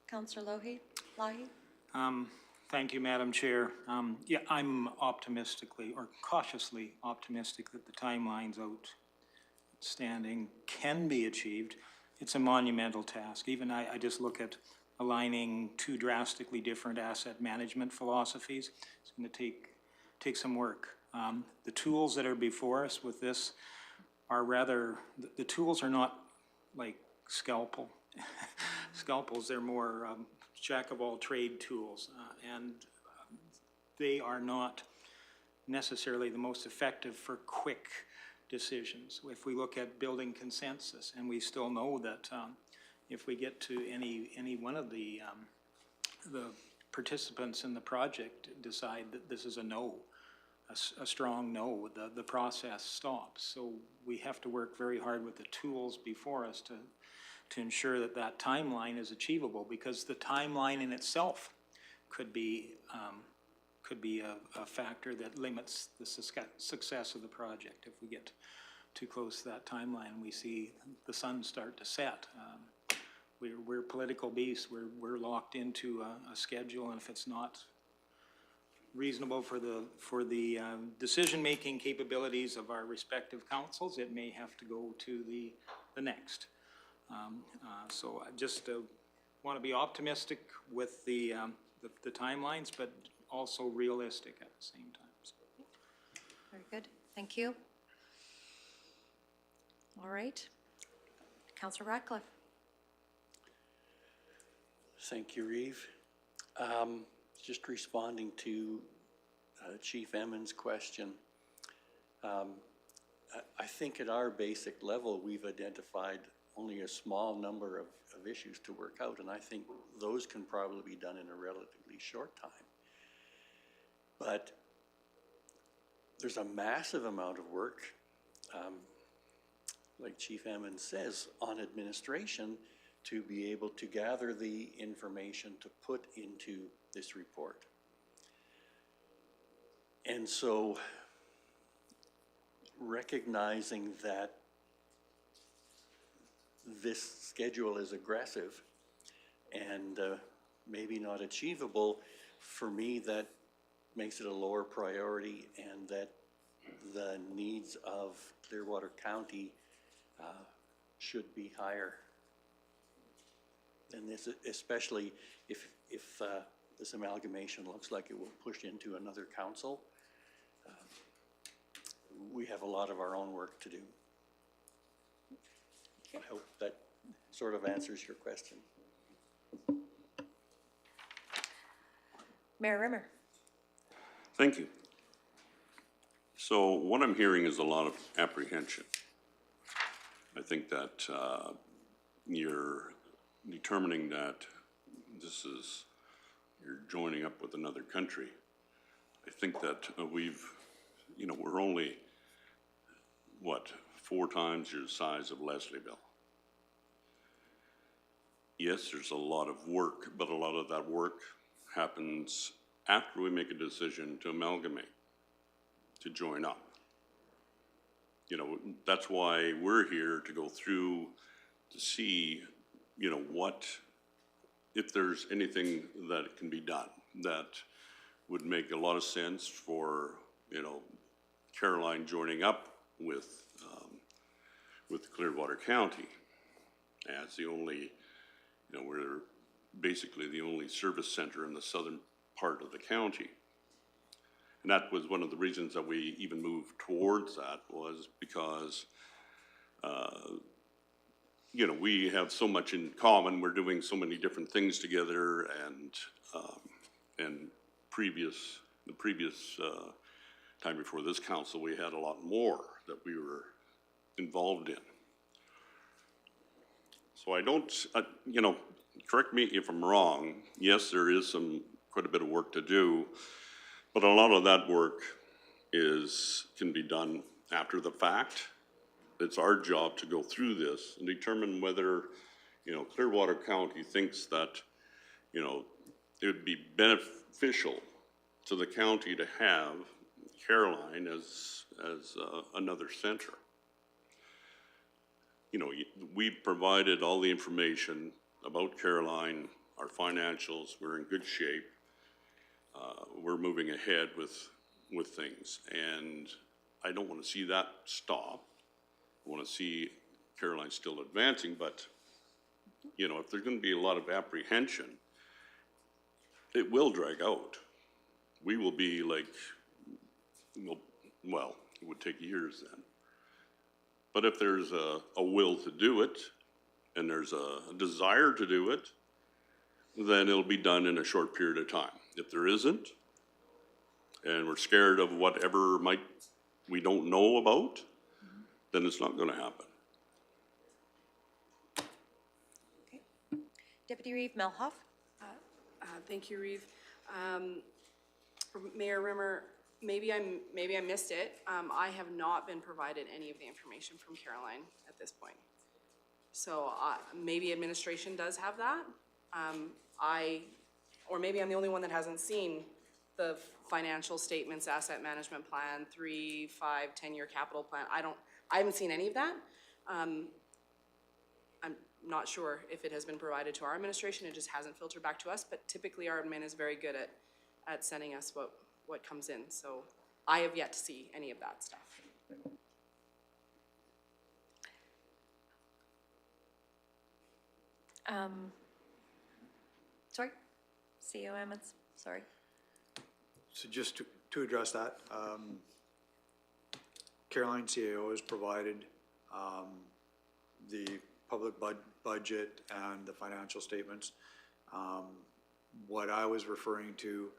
Councillor Lohi? Thank you, Madam Chair. Yeah, I'm optimistically or cautiously optimistic that the timelines outstanding can be achieved. It's a monumental task. Even I just look at aligning two drastically different asset management philosophies. It's going to take some work. The tools that are before us with this are rather, the tools are not like scalpels. They're more jack of all trade tools, and they are not necessarily the most effective for quick decisions. If we look at building consensus, and we still know that if we get to any one of the participants in the project decide that this is a no, a strong no, the process stops. So we have to work very hard with the tools before us to ensure that that timeline is achievable, because the timeline in itself could be a factor that limits the success of the project. If we get too close to that timeline and we see the sun start to set, we're political beasts. We're locked into a schedule, and if it's not reasonable for the decision-making capabilities of our respective councils, it may have to go to the next. So I just want to be optimistic with the timelines, but also realistic at the same time. So. Very good, thank you. All right, Councillor Ratcliffe. Thank you, Reeve. Just responding to Chief Emmons' question. I think at our basic level, we've identified only a small number of issues to work out, and I think those can probably be done in a relatively short time. But there's a massive amount of work, like Chief Emmons says, on administration to be able to gather the information to put into this report. And so recognizing that this schedule is aggressive and maybe not achievable, for me that makes it a lower priority, and that the needs of Clearwater County should be higher. And this, especially if this amalgamation looks like it will push into another council, we have a lot of our own work to do. I hope that sort of answers your question. Mayor Rimmer. Thank you. So what I'm hearing is a lot of apprehension. I think that you're determining that you're joining up with another country. I think that we're only, 4 times your size of Leslieville. Yes, there's a lot of work, but a lot of that work happens after we make a decision to amalgamate, to join up. That's why we're here, to go through to see, if there's anything that can be done that would make a lot of sense for, Caroline joining up with Clearwater County as the only, we're basically the only service center in the southern part of the county. And that was one of the reasons that we even moved towards that, was because, we have so much in common. We're doing so many different things together, and the previous time before this council, we had a lot more that we were involved in. So I don't, correct me if I'm wrong. Yes, there is quite a bit of work to do, but a lot of that work can be done after the fact. It's our job to go through this and determine whether, Clearwater County thinks that, it would be beneficial to the county to have Caroline as another center. We provided all the information about Caroline, our financials, we're in good shape. We're moving ahead with things, and I don't want to see that stop. I want to see Caroline still advancing, but if there's going to be a lot of apprehension, it will drag out. We will be like, well, it would take years then. But if there's a will to do it, and there's a desire to do it, then it'll be done in a short period of time. If there isn't, and we're scared of whatever we don't know about, then it's not gonna happen. Deputy Reeve Melhoff? Thank you, Reeve. Mayor Rimmer, maybe I missed it. I have not been provided any of the information from Caroline at this point. So maybe administration does have that. Or maybe I'm the only one that hasn't seen the financial statements, asset management plan, 3, 5, 10-year capital plan. I haven't seen any of that. I'm not sure if it has been provided to our administration. It just hasn't filtered back to us, but typically our admin is very good at sending us what comes in. So I have yet to see any of that stuff. Sorry? CEO Emmons, sorry. So just to address that, Caroline CAO has provided the public budget and the financial statements. What I was referring to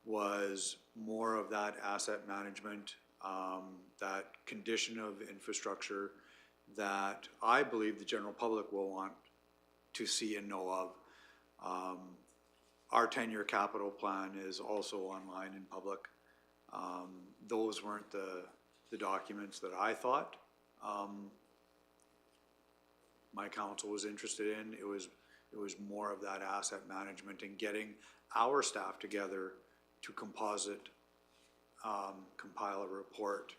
was more of that asset management, that condition of infrastructure that I believe the general public will want to see and know of. Our 10-year capital plan is also online in public. Those weren't the documents that I thought my council was interested in. It was more of that asset management and getting our staff together to compile a report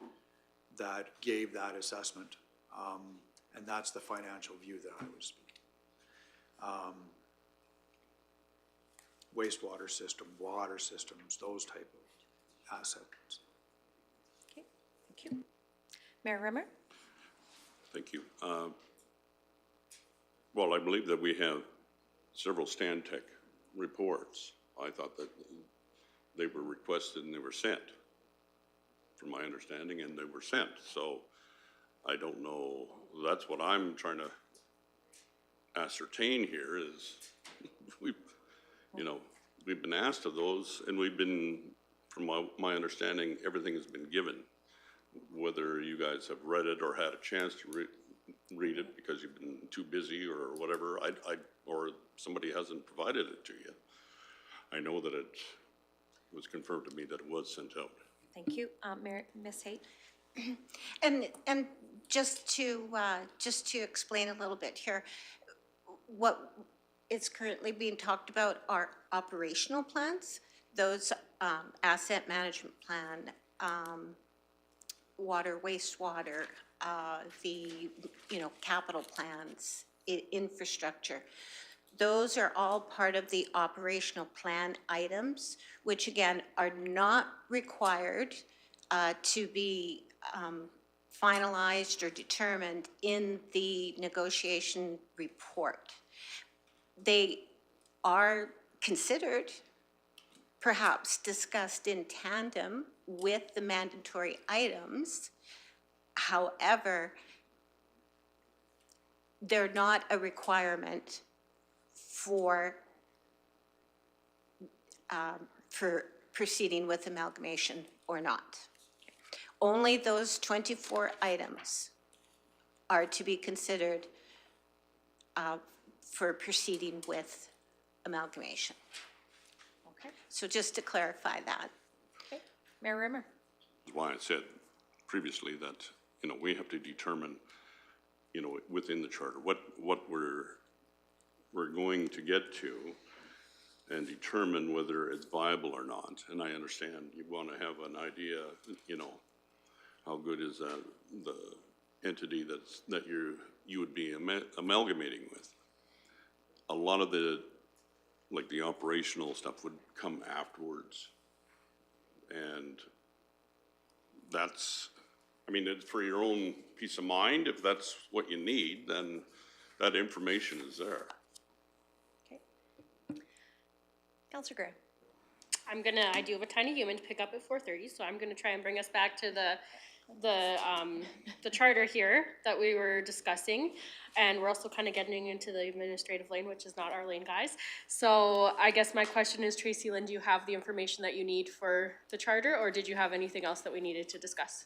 that gave that assessment. And that's the financial view that I was speaking. Wastewater system, water systems, those type of assets. Okay, thank you. Mayor Rimmer? Thank you. Well, I believe that we have several Stantec reports. I thought that they were requested and they were sent, from my understanding, and they were sent. So I don't know. That's what I'm trying to ascertain here is we've been asked of those, and we've been, from my understanding, everything has been given. Whether you guys have read it or had a chance to read it because you've been too busy or whatever, or somebody hasn't provided it to you. I know that it was confirmed to me that it was sent out. Thank you. Ms. Haight? And just to explain a little bit here, what is currently being talked about are operational plans. Those asset management plan, water, wastewater, the capital plans, infrastructure. Those are all part of the operational plan items, which again are not required to be finalized or determined in the negotiation report. They are considered, perhaps discussed in tandem with the mandatory items. However, they're not a requirement for proceeding with amalgamation or not. Only those 24 items are to be considered for proceeding with amalgamation. Okay. So just to clarify that. Okay. Mayor Rimmer? That's why I said previously that, we have to determine, within the charter, what we're going to get to and determine whether it's viable or not. And I understand you want to have an idea, how good is the entity that you would be amalgamating with. A lot of the operational stuff would come afterwards. And that's, it's for your own peace of mind. If that's what you need, then that information is there. Okay. Councillor Graham? I do have a tiny human to pick up at 4:30, so I'm gonna try and bring us back to the charter here that we were discussing. And we're also kind of getting into the administrative lane, which is not our lane, guys. So I guess my question is, Tracy Lynn, do you have the information that you need for the charter, or did you have anything else that we needed to discuss?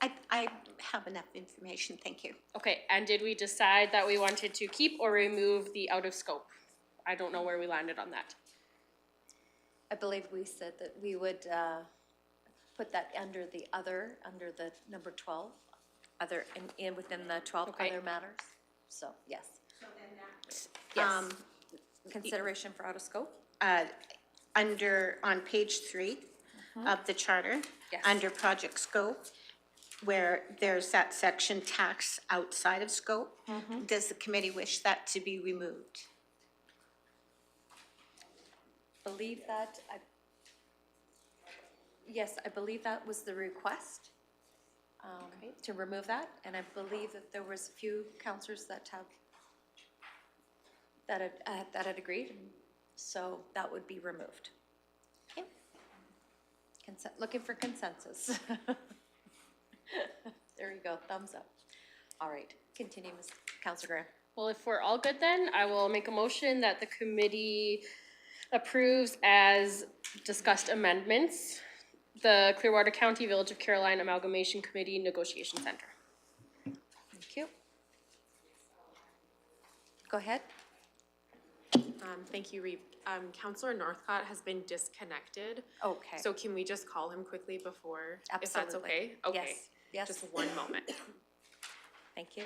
I have enough information, thank you. Okay, and did we decide that we wanted to keep or remove the out of scope? I don't know where we landed on that. I believe we said that we would put that under the other, under the number 12, other, in within the 12 Okay. other matters. So, yes. Yes. Consideration for out of scope? On page 3 of the charter, Yes. under project scope, where there's that section tax outside of scope, does the committee wish that to be removed? Believe that, yes, I believe that was the request, to remove that, and I believe that there was a few counselors that had agreed, and so that would be removed. Okay. Looking for consensus. There you go, thumbs up. All right, continue, Ms. Counselor Graham. Well, if we're all good then, I will make a motion that the committee approves as discussed amendments the Clearwater County Village of Caroline Amalgamation Committee Negotiation Center. Thank you. Go ahead. Thank you, Reeve. Counselor Northcott has been disconnected. Okay. So can we just call him quickly before, if that's Absolutely. okay? Okay. Yes, yes. Just 1 moment. Thank you.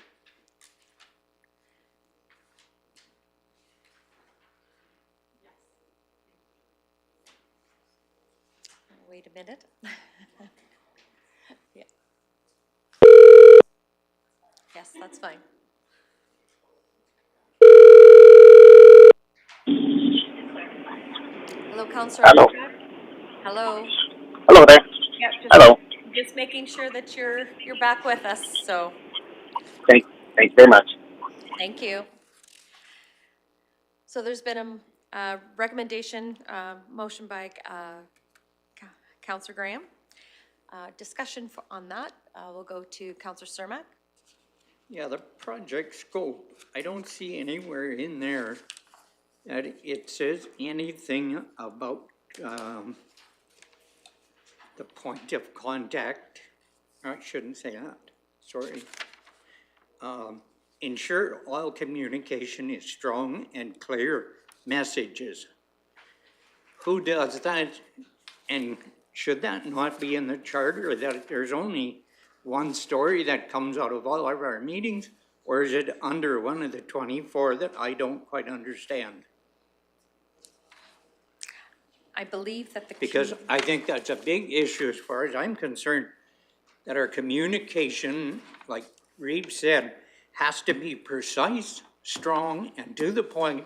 Wait a minute. Yeah. Yes, that's fine. Hello, Counselor. Hello. Hello. Hello there. Yeah, Hello. just making sure that you're back with us, so Thanks very much. thank you. So there's been a recommendation, motion by Counselor Graham. Discussion on that, we'll go to Counselor Cermak. Yeah, the project scope, I don't see anywhere in there that it says anything about, the point of contact. I shouldn't say that, sorry. Ensure all communication is strong and clear messages. Who does that? And should that not be in the charter, that there's only one story that comes out of all of our meetings? Or is it under one of the 24 that I don't quite understand? I believe that the Because I think that's a big issue as far as I'm concerned, that our communication, like Reeve said, has to be precise, strong, and to the point,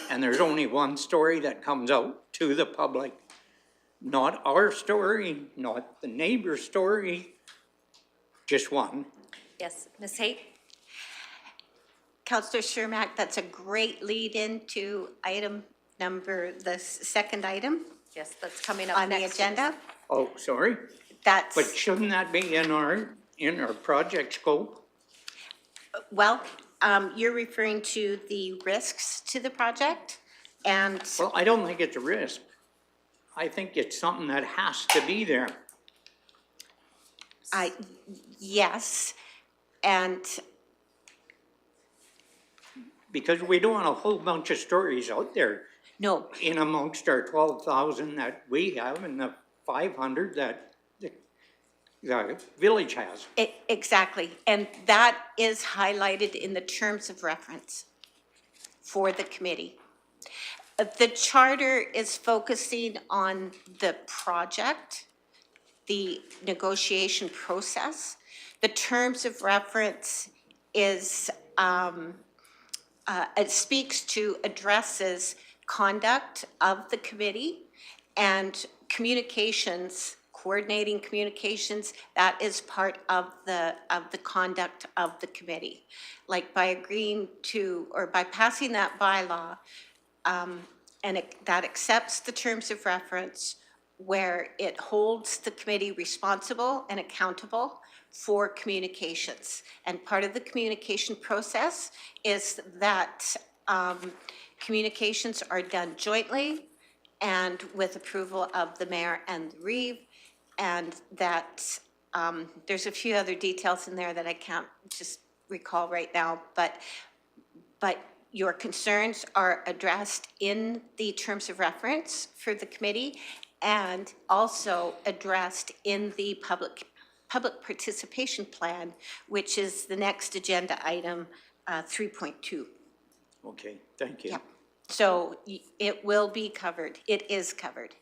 and there's only one story that comes out to the public. Not our story, not the neighbor's story, just one. Yes, Ms. Haight? Councillor Cermak, that's a great lead into item number, the second item Yes, that's coming up on the next. agenda. Oh, sorry, That's, but shouldn't that be in our project scope? well, you're referring to the risks to the project, and Well, I don't think it's a risk. I think it's something that has to be there. yes, and Because we don't want a whole bunch of stories out there no, in amongst our 12,000 that we have and the 500 that the village has. exactly, and that is highlighted in the terms of reference for the committee. The charter is focusing on the project, the negotiation process. The terms of reference is, it speaks to, addresses conduct of the committee and communications, coordinating communications. That is part of the conduct of the committee. Like by agreeing to, or by passing that bylaw, that accepts the terms of reference, where it holds the committee responsible and accountable for communications. And part of the communication process is that communications are done jointly and with approval of the mayor and the Reeve, and that There's a few other details in there that I can't just recall right now, but your concerns are addressed in the terms of reference for the committee and also addressed in the public participation plan, which is the next agenda item, 3.2. Okay, thank you. Yeah. So it will be covered. It is covered.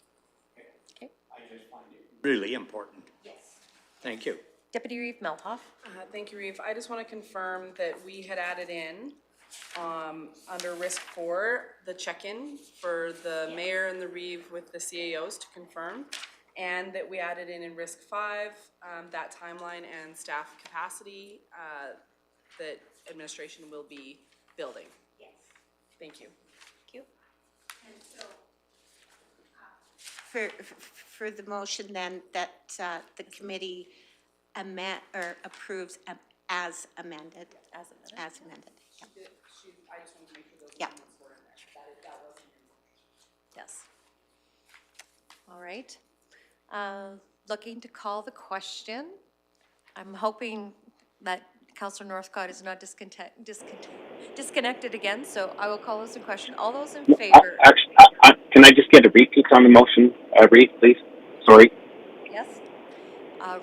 Really important. Yes. Thank you. Deputy Reeve Melhoff. Thank you, Reeve. I just want to confirm that we had added in, under risk 4, the check-in for the mayor and the Reeve with the CAOs to confirm, and that we added in risk 5, that timeline and staff capacity, that administration will be building. Yes. Thank you. Thank you. And so, for the motion then, that the committee approves as amended. As amended. As amended. Yeah. I just wanted to make sure those Yeah. amendments were in there. That wasn't in there. Yes. All right. Looking to call the question. I'm hoping that Councillor Northcott is not disconnected again, so I will call this in question. All those in favor? Actually, can I just get a repeat on the motion, Reeve, please? Sorry. Yes?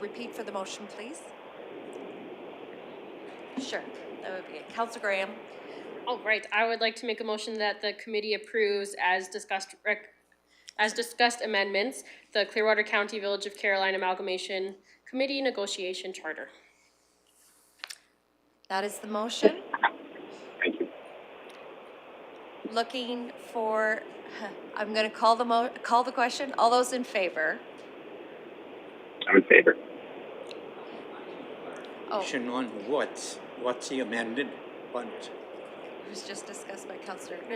Repeat for the motion, please. Sure, that would be it. Councillor Graham. All right, I would like to make a motion that the committee approves as discussed amendments, the Clearwater County Village of Caroline Amalgamation Committee Negotiation Charter. That is the motion. Thank you. Looking for, I'm going to call the question. All those in favor? I'm in favor. Oh, Question on what's the amended one? it was just discussed by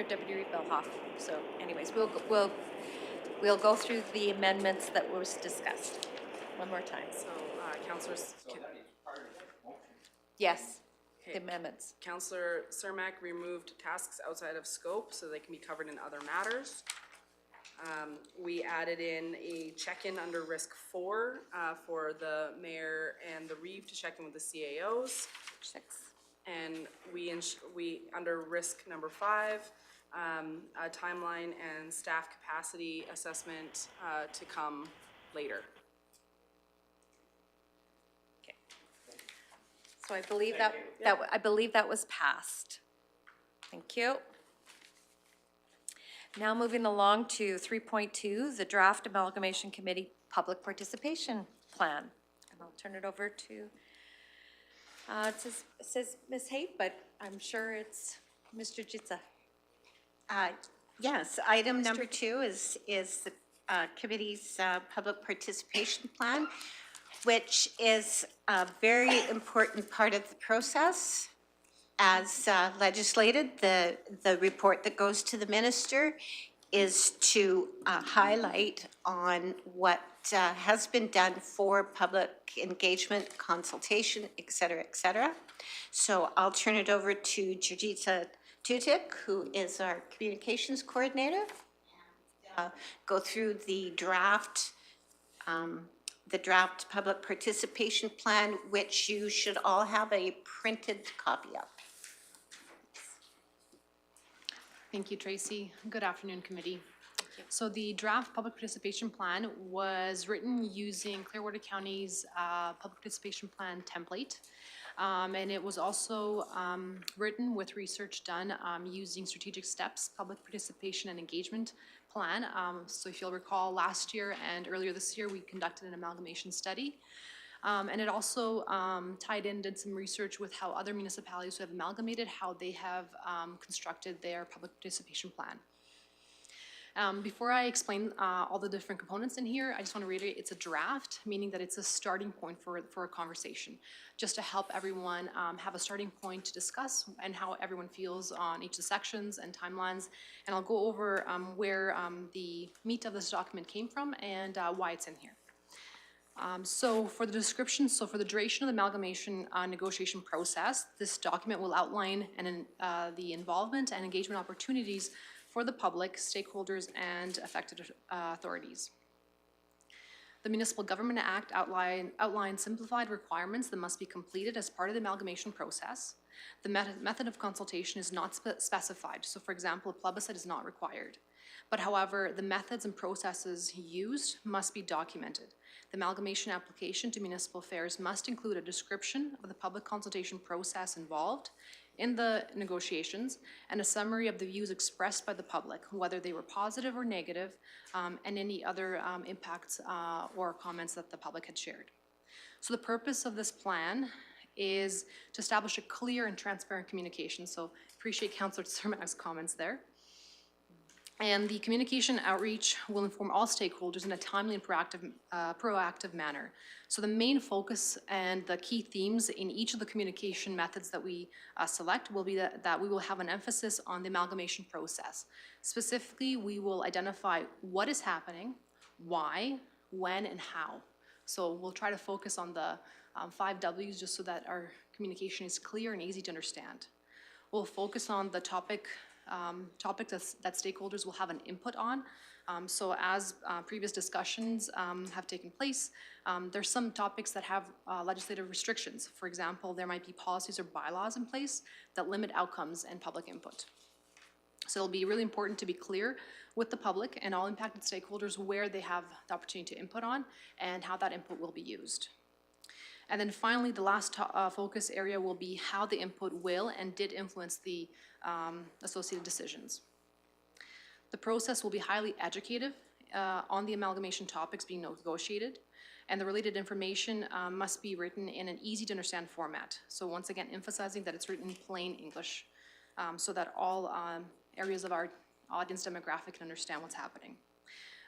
Deputy Reeve Melhoff. So anyways, we'll go through the amendments that was discussed one more time. So, Councillors, Yes, the Okay. amendments. Councillor Cermak removed tasks outside of scope so they can be covered in other matters. We added in a check-in under risk 4 for the mayor and the Reeve to check in with the CAOs. 6. And we under risk number 5, a timeline and staff capacity assessment to come later. Okay. So I believe that was passed. Thank you. Now moving along to 3.2, the Draft Amalgamation Committee Public Participation Plan. And I'll turn it over to, it says Ms. Haight, but I'm sure it's Mr. Jitsa. Yes, item number 2 is the committee's public participation plan, which is a very important part of the process. As legislated, the report that goes to the minister is to highlight on what has been done for public engagement, consultation, et cetera, et cetera. So I'll turn it over to Jurgita Tutik, who is our communications coordinator, and go through the draft public participation plan, which you should all have a printed copy of. Thank you, Tracy. Good afternoon, committee. So the draft public participation plan was written using Clearwater County's public participation plan template. And it was also written with research done using Strategic Steps Public Participation and Engagement Plan. So if you'll recall, last year and earlier this year, we conducted an amalgamation study. And it also tied in, did some research with how other municipalities who have amalgamated, how they have constructed their public participation plan. Before I explain all the different components in here, I just want to reiterate it's a draft, meaning that it's a starting point for a conversation, just to help everyone have a starting point to discuss and how everyone feels on each of the sections and timelines. And I'll go over where the meat of this document came from and why it's in here. So for the description, so for the duration of the amalgamation negotiation process, this document will outline the involvement and engagement opportunities for the public, stakeholders, and affected authorities. The Municipal Government Act outlines simplified requirements that must be completed as part of the amalgamation process. The method of consultation is not specified, so for example, a plebiscite is not required. But however, the methods and processes used must be documented. The amalgamation application to municipal affairs must include a description of the public consultation process involved in the negotiations and a summary of the views expressed by the public, whether they were positive or negative, and any other impacts or comments that the public had shared. So the purpose of this plan is to establish a clear and transparent communication. So appreciate Councillor Cermak's comments there. And the communication outreach will inform all stakeholders in a timely and proactive manner. So the main focus and the key themes in each of the communication methods that we select will be that we will have an emphasis on the amalgamation process. Specifically, we will identify what is happening, why, when, and how. So we'll try to focus on the 5 W's just so that our communication is clear and easy to understand. We'll focus on the topics that stakeholders will have an input on. So as previous discussions have taken place, there's some topics that have legislative restrictions. For example, there might be policies or bylaws in place that limit outcomes and public input. So it'll be really important to be clear with the public and all impacted stakeholders where they have the opportunity to input on and how that input will be used. And then finally, the last focus area will be how the input will and did influence the associated decisions. The process will be highly educative on the amalgamation topics being negotiated, and the related information must be written in an easy to understand format. So once again, emphasizing that it's written in plain English so that all areas of our audience demographic can understand what's happening.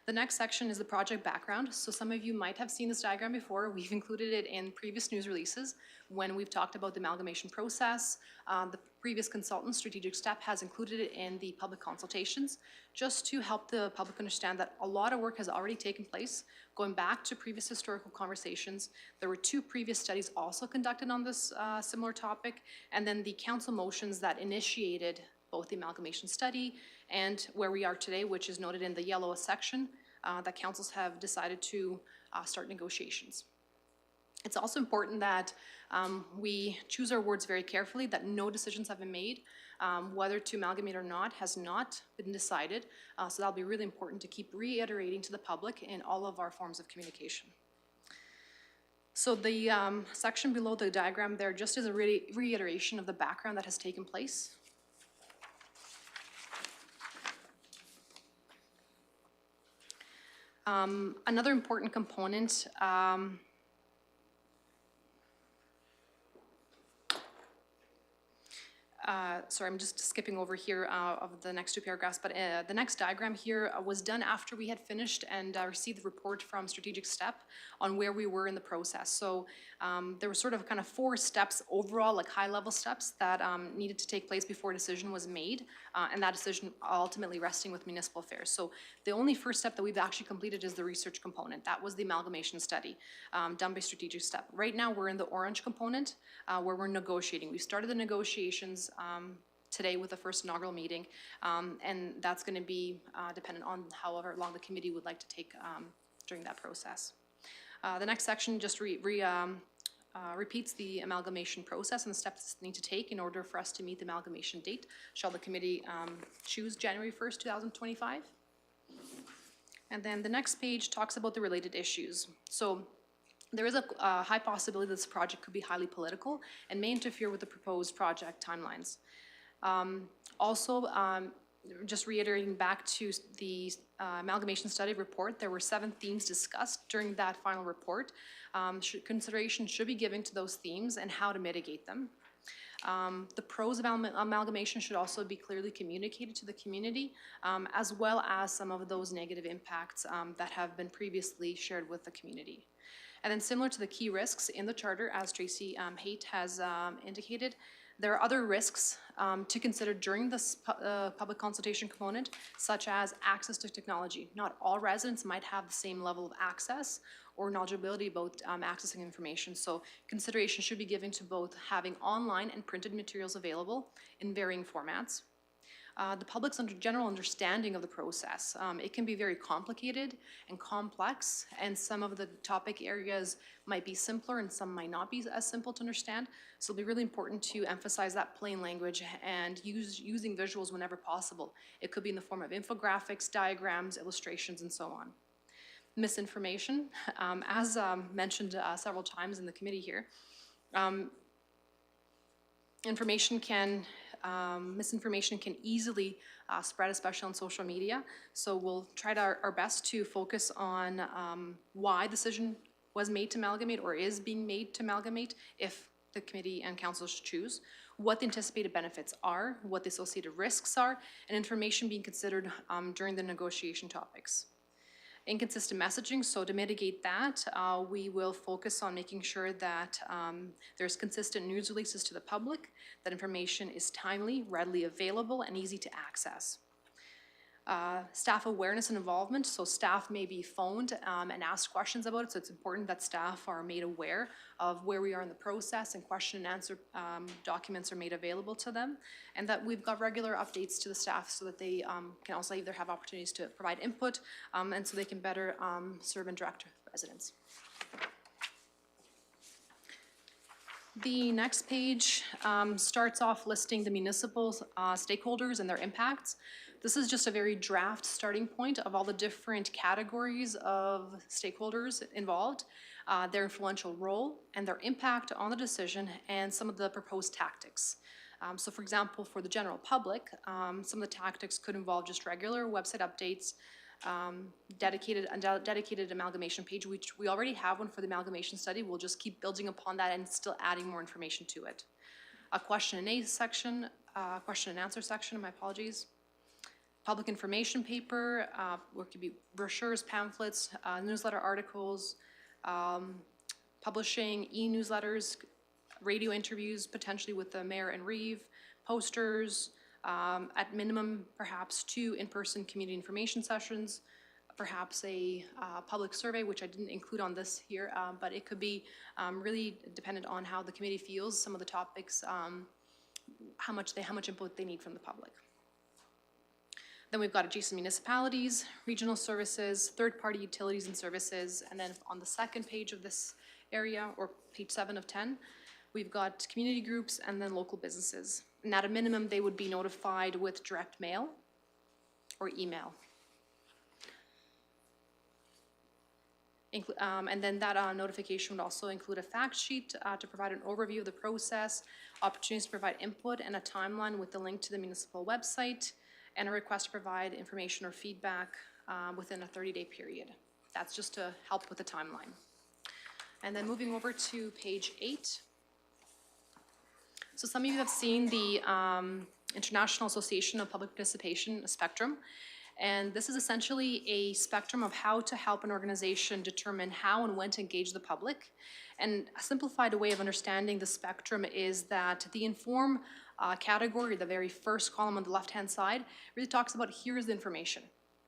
The next section is the project background. So some of you might have seen this diagram before. We've included it in previous news releases when we've talked about the amalgamation process. The previous consultant, Strategic Step, has included it in the public consultations just to help the public understand that a lot of work has already taken place. Going back to previous historical conversations, there were 2 previous studies also conducted on this similar topic, and then the council motions that initiated both the amalgamation study and where we are today, which is noted in the yellow section, that councils have decided to start negotiations. It's also important that we choose our words very carefully, that no decisions have been made. Whether to amalgamate or not has not been decided, so that'll be really important to keep reiterating to the public in all of our forms of communication. So the section below the diagram there just is a reiteration of the background that has taken place. Another important component sorry, I'm just skipping over here of the next 2 paragraphs, but the next diagram here was done after we had finished and received the report from Strategic Step on where we were in the process. So there were sort of kind of 4 steps overall, like high-level steps that needed to take place before a decision was made, and that decision ultimately resting with municipal affairs. So the only first step that we've actually completed is the research component. That was the amalgamation study done by Strategic Step. Right now, we're in the orange component where we're negotiating. We started the negotiations today with the first inaugural meeting, and that's going to be dependent on however long the committee would like to take during that process. The next section just repeats the amalgamation process and the steps need to take in order for us to meet the amalgamation date. Shall the committee choose January 1st, 2025? And then the next page talks about the related issues. So there is a high possibility that this project could be highly political and may interfere with the proposed project timelines. Also, just reiterating back to the amalgamation study report, there were 7 themes discussed during that final report. Consideration should be given to those themes and how to mitigate them. The pros of amalgamation should also be clearly communicated to the community, as well as some of those negative impacts that have been previously shared with the community. And then similar to the key risks in the charter, as Tracy Haight has indicated, there are other risks to consider during this public consultation component, such as access to technology. Not all residents might have the same level of access or knowledgeability about accessing information. So consideration should be given to both having online and printed materials available in varying formats. the public's general understanding of the process. It can be very complicated and complex, and some of the topic areas might be simpler and some might not be as simple to understand. So it'll be really important to emphasize that plain language and using visuals whenever possible. It could be in the form of infographics, diagrams, illustrations, and so on. Misinformation, as mentioned several times in the committee here, misinformation can easily spread, especially on social media. So we'll try our best to focus on why the decision was made to amalgamate or is being made to amalgamate if the committee and councils choose, what the anticipated benefits are, what the associated risks are, and information being considered during the negotiation topics. Inconsistent messaging, so to mitigate that, we will focus on making sure that there's consistent news releases to the public, that information is timely, readily available, and easy to access. Staff awareness and involvement, so staff may be phoned and asked questions about it, so it's important that staff are made aware of where we are in the process, and question and answer documents are made available to them, and that we've got regular updates to the staff so that they can also either have opportunities to provide input and so they can better serve and direct residents. The next page starts off listing the municipal stakeholders and their impacts. This is just a very draft starting point of all the different categories of stakeholders involved, their influential role and their impact on the decision, and some of the proposed tactics. So for example, for the general public, some of the tactics could involve just regular website updates, dedicated amalgamation page, which we already have one for the amalgamation study. We'll just keep building upon that and still adding more information to it. A question and answer section, my apologies. Public information paper, what could be brochures, pamphlets, newsletter articles, publishing e-newsletters, radio interviews, potentially with the mayor and Reeve, posters, at minimum, perhaps 2 in-person community information sessions, perhaps a public survey, which I didn't include on this here, but it could be really dependent on how the committee feels, some of the topics, how much input they need from the public. Then we've got adjacent municipalities, regional services, third-party utilities and services, and then on the second page of this area, or page 7 of 10, we've got community groups and then local businesses. And at a minimum, they would be notified with direct mail or email. And then that notification would also include a fact sheet to provide an overview of the process, opportunities to provide input, and a timeline with the link to the municipal website, and a request to provide information or feedback within a 30-day period. That's just to help with the timeline. And then moving over to page 8. So some of you have seen the International Association of Public Participation spectrum, and this is essentially a spectrum of how to help an organization determine how and when to engage the public. And a simplified way of understanding the spectrum is that the inform category, the very first column on the left-hand side, really talks about here's the information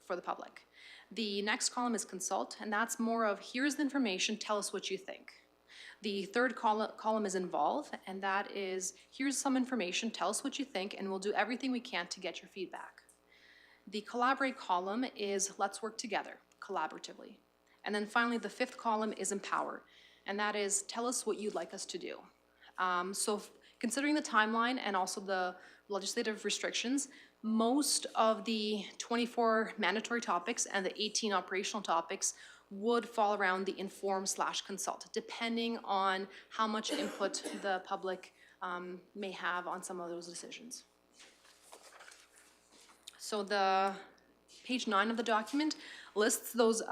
for the public. The next column is consult, and that's more of here's the information, tell us what you think. The third column is involve, and that is here's some information, tell us what you think, and we'll do everything we can to get your feedback. The collaborate column is let's work together collaboratively. And then finally, the fifth column is empower, and that is tell us what you'd like us to do. Considering the timeline and also the legislative restrictions, most of the 24 mandatory topics and the 18 operational topics would fall around the inform/consult, depending on how much input the public may have on some of those decisions. So the page 9 of the document lists those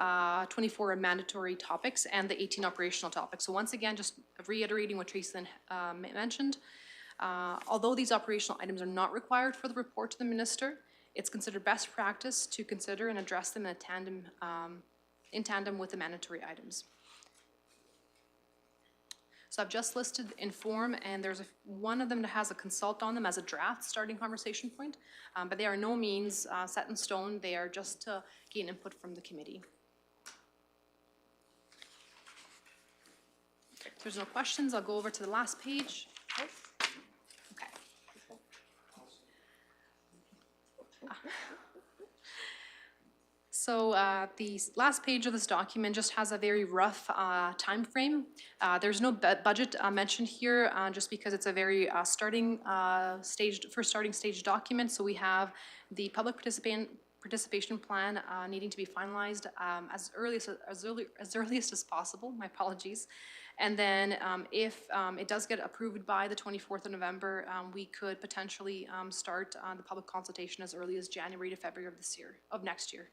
24 mandatory topics and the 18 operational topics. So once again, just reiterating what Tracy mentioned, although these operational items are not required for the report to the minister, it's considered best practice to consider and address them in tandem with the mandatory items. So I've just listed inform, and there's one of them that has a consult on them as a draft starting conversation point, but they are no means set in stone. They are just to gain input from the committee. If there's no questions, I'll go over to the last page. Okay. So the last page of this document just has a very rough timeframe. There's no budget mentioned here, just because it's a very starting stage document. So we have the public participation plan needing to be finalized as earliest as possible. My apologies. And then if it does get approved by the 24th of November, we could potentially start the public consultation as early as January to February of next year.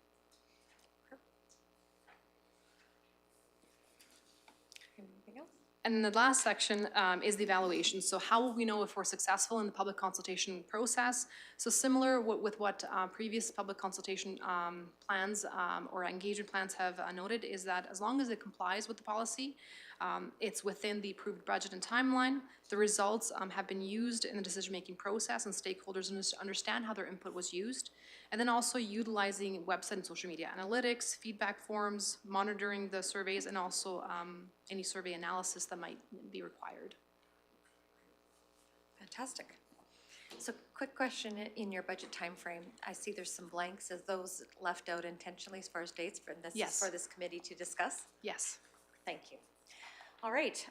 Anything else? And the last section is the evaluation. So how will we know if we're successful in the public consultation process? So similar with what previous public consultation plans or engagement plans have noted, is that as long as it complies with the policy, it's within the approved budget and timeline, the results have been used in the decision-making process, and stakeholders understand how their input was used. And then also utilizing website and social media analytics, feedback forms, monitoring the surveys, and also any survey analysis that might be required. Fantastic. So quick question, in your budget timeframe, I see there's some blanks. Is those left out intentionally as far as dates for this? Yes. For this committee to discuss? Yes. Thank you. All right,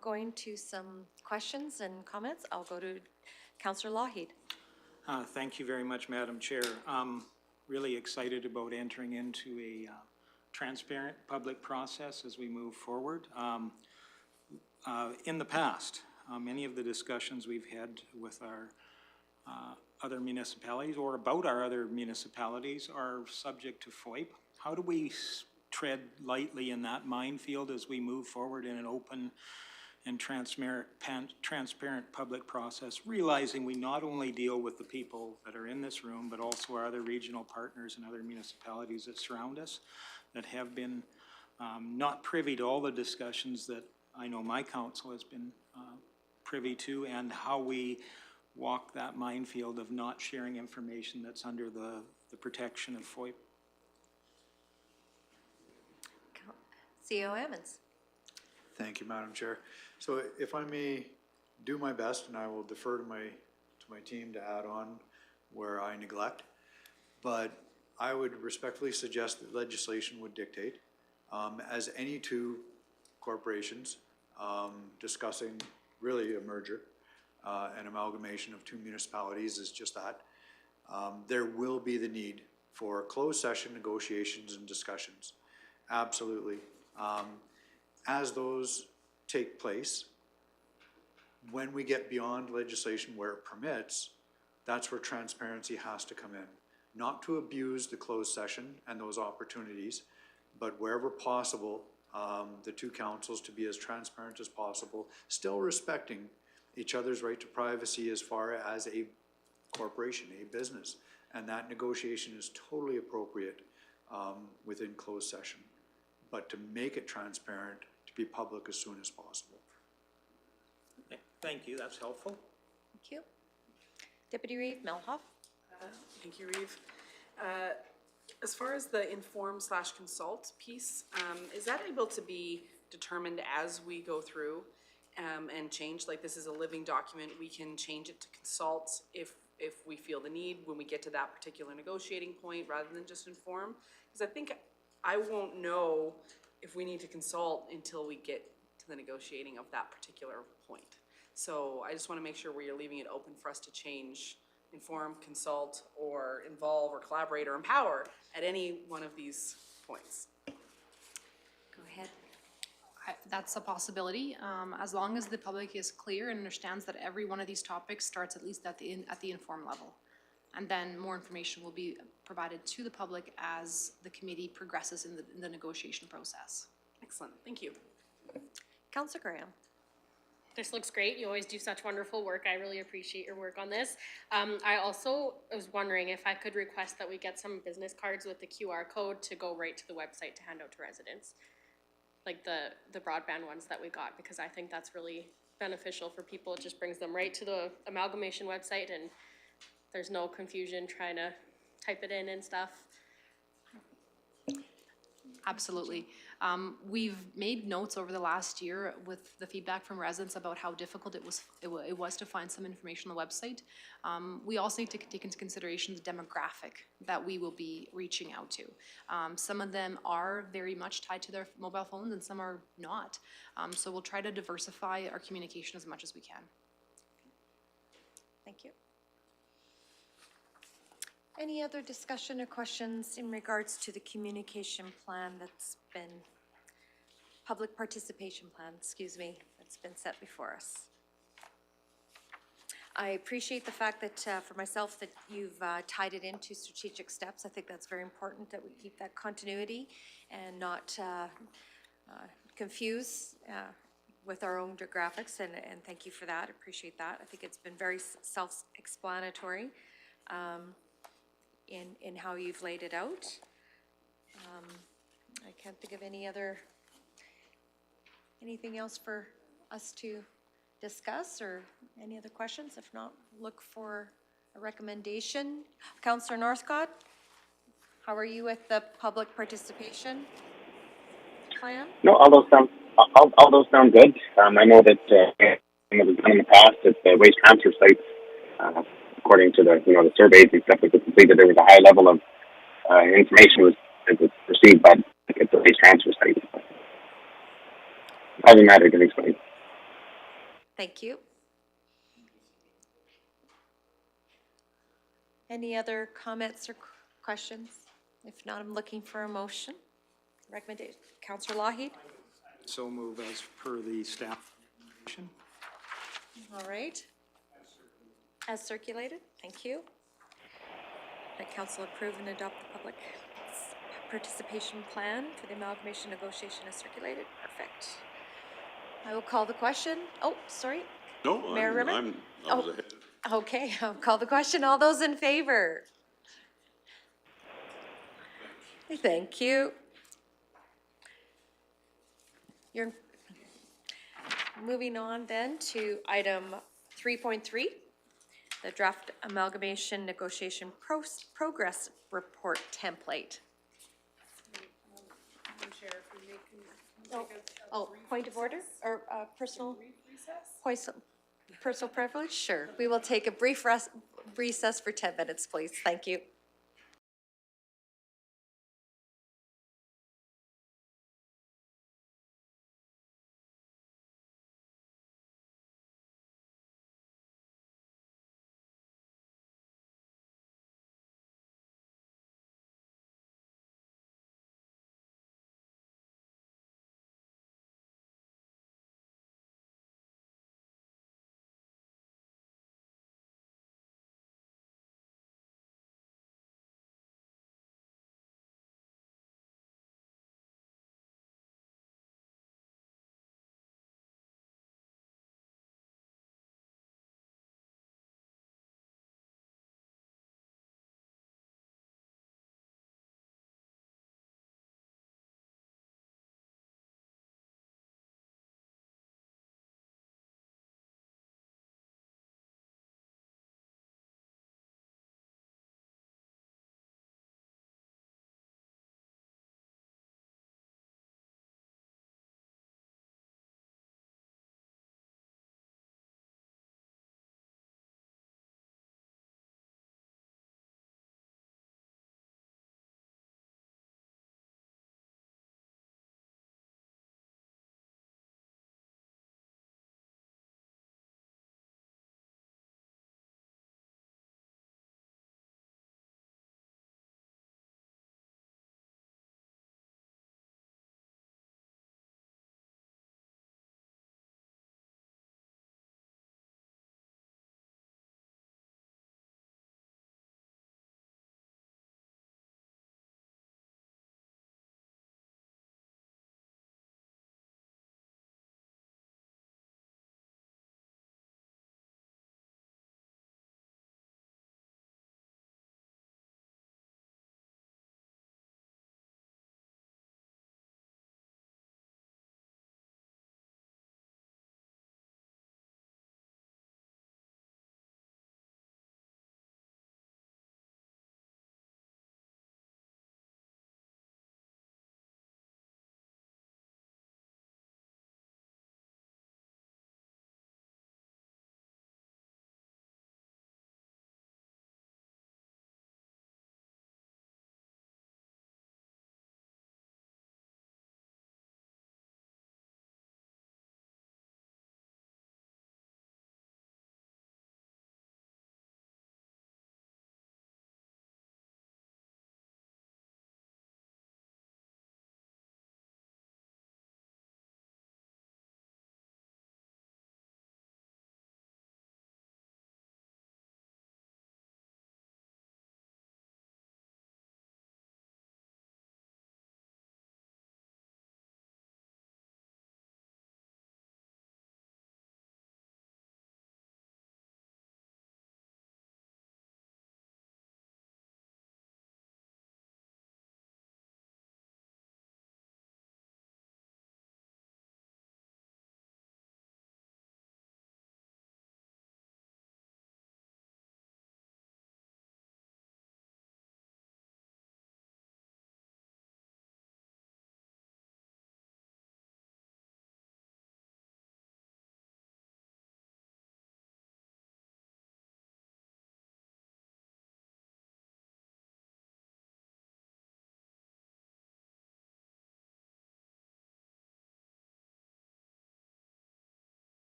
going to some questions and comments. I'll go to Councillor Lougheed. Thank you very much, Madam Chair. Really excited about entering into a transparent public process as we move forward. In the past, many of the discussions we've had with our other municipalities or about our other municipalities are subject to FOIP. How do we tread lightly in that minefield as we move forward in an open and transparent public process, realizing we not only deal with the people that are in this room, but also our other regional partners and other municipalities that surround us that have been not privy to all the discussions that I know my council has been privy to, and how we walk that minefield of not sharing information that's under the protection of FOIP. CEO Emmons. Thank you, Madam Chair. So if I may do my best, and I will defer to my team to add on where I neglect, but I would respectfully suggest that legislation would dictate, as any two corporations discussing really a merger, an amalgamation of two municipalities is just that, there will be the need for closed session negotiations and discussions. Absolutely. As those take place, when we get beyond legislation where it permits, that's where transparency has to come in. Not to abuse the closed session and those opportunities, but wherever possible, the two councils to be as transparent as possible, still respecting each other's right to privacy as far as a corporation, a business. And that negotiation is totally appropriate within closed session. But to make it transparent, to be public as soon as possible. Thank you, that's helpful. Thank you. Deputy Reeve Melhoff. Thank you, Reeve. As far as the inform/consult piece, is that able to be determined as we go through and change? Like, this is a living document, we can change it to consult if we feel the need when we get to that particular negotiating point, rather than just inform? Because I think I won't know if we need to consult until we get to the negotiating of that particular point. So I just want to make sure we are leaving it open for us to change, inform, consult, or involve, or collaborate, or empower at any one of these points. Go ahead. That's a possibility, as long as the public is clear and understands that every one of these topics starts at least at the informed level. And then more information will be provided to the public as the committee progresses in the negotiation process. Excellent, thank you. Councillor Graham. This looks great. You always do such wonderful work. I really appreciate your work on this. I also was wondering if I could request that we get some business cards with the QR code to go right to the website to hand out to residents. Like the broadband ones that we got, because I think that's really beneficial for people. It just brings them right to the Amalgamation website, and there's no confusion trying to type it in and stuff. Absolutely. We've made notes over the last year with the feedback from residents about how difficult it was to find some information on the website. We also need to take into consideration the demographic that we will be reaching out to. Some of them are very much tied to their mobile phones and some are not. So we'll try to diversify our communication as much as we can. Thank you. Any other discussion or questions in regards to the communication plan that's been, public participation plan, excuse me, that's been set before us? I appreciate the fact that, for myself, that you've tied it into strategic steps. I think that's very important that we keep that continuity and not confuse with our own graphics, and thank you for that. I appreciate that. I think it's been very self-explanatory in how you've laid it out. I can't think of anything else for us to discuss, or any other questions? If not, look for a recommendation. Councillor Northcott, how are you with the public participation plan? No, all those sound good. I know that it was done in the past at the waste transfer sites, according to the the surveys and stuff that was completed, there was a high level of information was received by at the waste transfer site. Doesn't matter, can explain. Thank you. Any other comments or questions? If not, I'm looking for a motion. Recommendation. Councillor Lougheed? So move as per the staff. All right. As circulated, thank you. That council approve and adopt the public participation plan for the amalgamation negotiation as circulated. Perfect. I will call the question. Oh, sorry. No, Mayor Rimmer? I was ahead. Okay, I'll call the question. All those in favor? Thank you. You're moving on then to item 3.3, the draft amalgamation negotiation progress report template. Madam Chair, if we can take Oh, point of order or personal personal privilege? Sure. We will take a brief recess for 10 minutes, please. Thank you.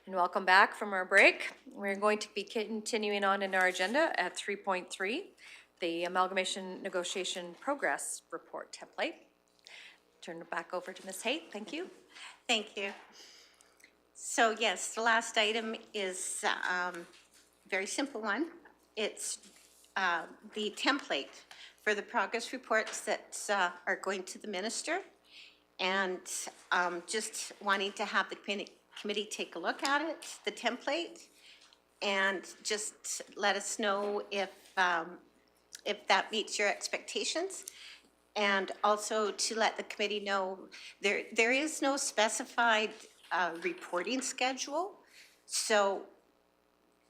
and welcome back from our break. We're going to be continuing on in our agenda at 3.3, the Amalgamation Negotiation Progress Report template. Turn it back over to Ms. Haight. Thank you. Thank you. So yes, the last item is very simple one. It's the template for the progress reports that are going to the minister. And just wanting to have the committee take a look at it, the template, and just let us know if that meets your expectations. And also to let the committee know, there is no specified reporting schedule. So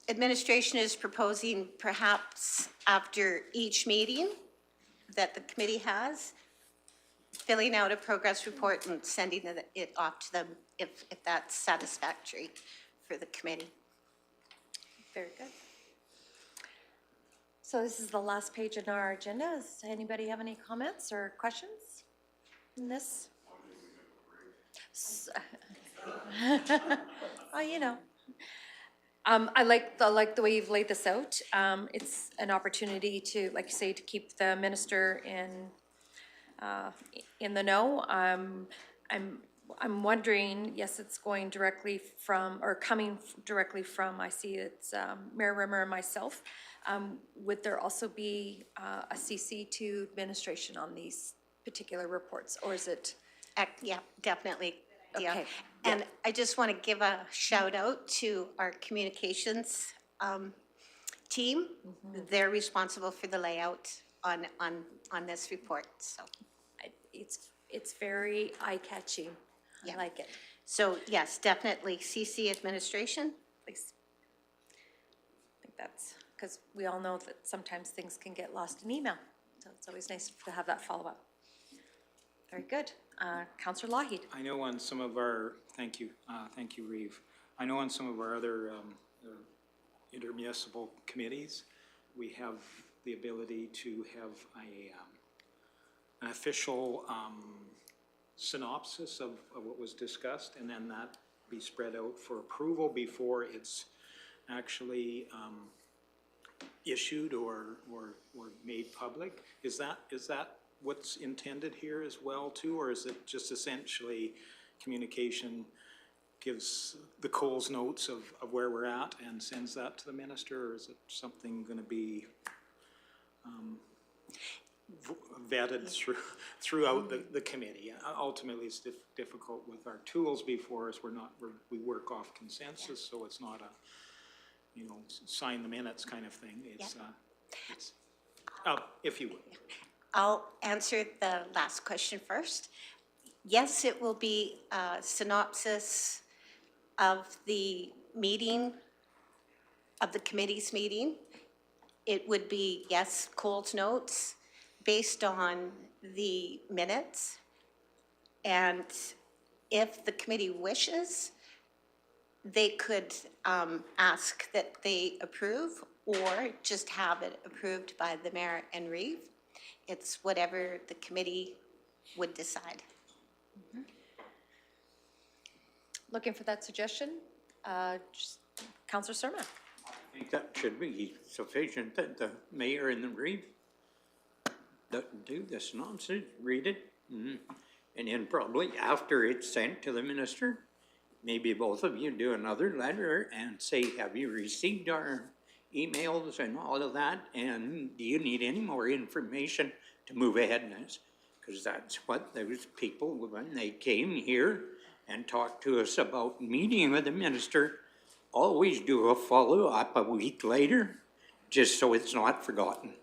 administration is proposing perhaps after each meeting that the committee has, filling out a progress report and sending it off to them if that's satisfactory for the committee. Very good. So this is the last page in our agenda. Does anybody have any comments or questions in this? Oh, you know. I like the way you've laid this out. It's an opportunity to, like you say, to keep the minister in the know. I'm wondering, yes, it's going directly from, or coming directly from, I see it's Mayor Rimmer and myself. Would there also be a CC to administration on these particular reports, or is it? Yeah, definitely. Yeah. Okay. And I just want to give a shout out to our communications team. They're responsible for the layout on this report, so. It's very eye-catching. I Yeah. like it. So yes, definitely CC administration. Please. I think that's, because we all know that sometimes things can get lost in email. So it's always nice to have that follow-up. Very good. Councillor Lougheed. I know on some of our, thank you, Reeve. I know on some of our other intermunicipal committees, we have the ability to have an official synopsis of what was discussed, and then that be spread out for approval before it's actually issued or made public. Is that what's intended here as well too, or is it just essentially communication gives the Coles notes of where we're at and sends that to the minister, or is it something going to be vetted throughout the committee? Ultimately, it's difficult with our tools before us. We work off consensus, so it's not a, sign the minutes kind of thing. It's if you would. I'll answer the last question first. Yes, it will be a synopsis of the meeting, of the committee's meeting. It would be, yes, Coles notes based on the minutes. And if the committee wishes, they could ask that they approve or just have it approved by the mayor and Reeve. It's whatever the committee would decide. Looking for that suggestion. Councillor Surma. I think that should be sufficient, that the mayor and the Reeve do the synopsis, read it, and then probably after it's sent to the minister, maybe both of you do another letter and say, have you received our emails and all of that, and do you need any more information to move ahead in this? Because that's what those people, when they came here and talked to us about meeting with the minister, always do a follow-up a week later, just so it's not forgotten.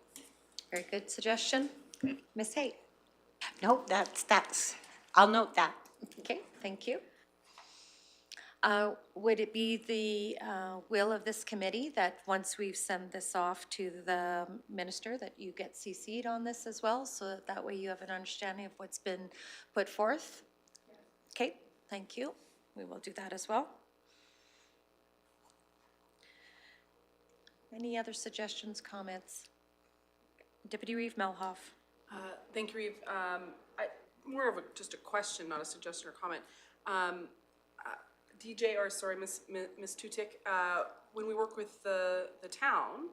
Very good suggestion. Ms. Haight. No, I'll note that. Okay, thank you. Would it be the will of this committee that once we've sent this off to the minister that you get CC'd on this as well, so that way you have an understanding of what's been put forth? Okay, thank you. We will do that as well. Any other suggestions, comments? Deputy Reeve Melhoff. Thank you, Reeve. More of just a question, not a suggestion or comment. DJ, or sorry, Miss Tutik, when we work with the town,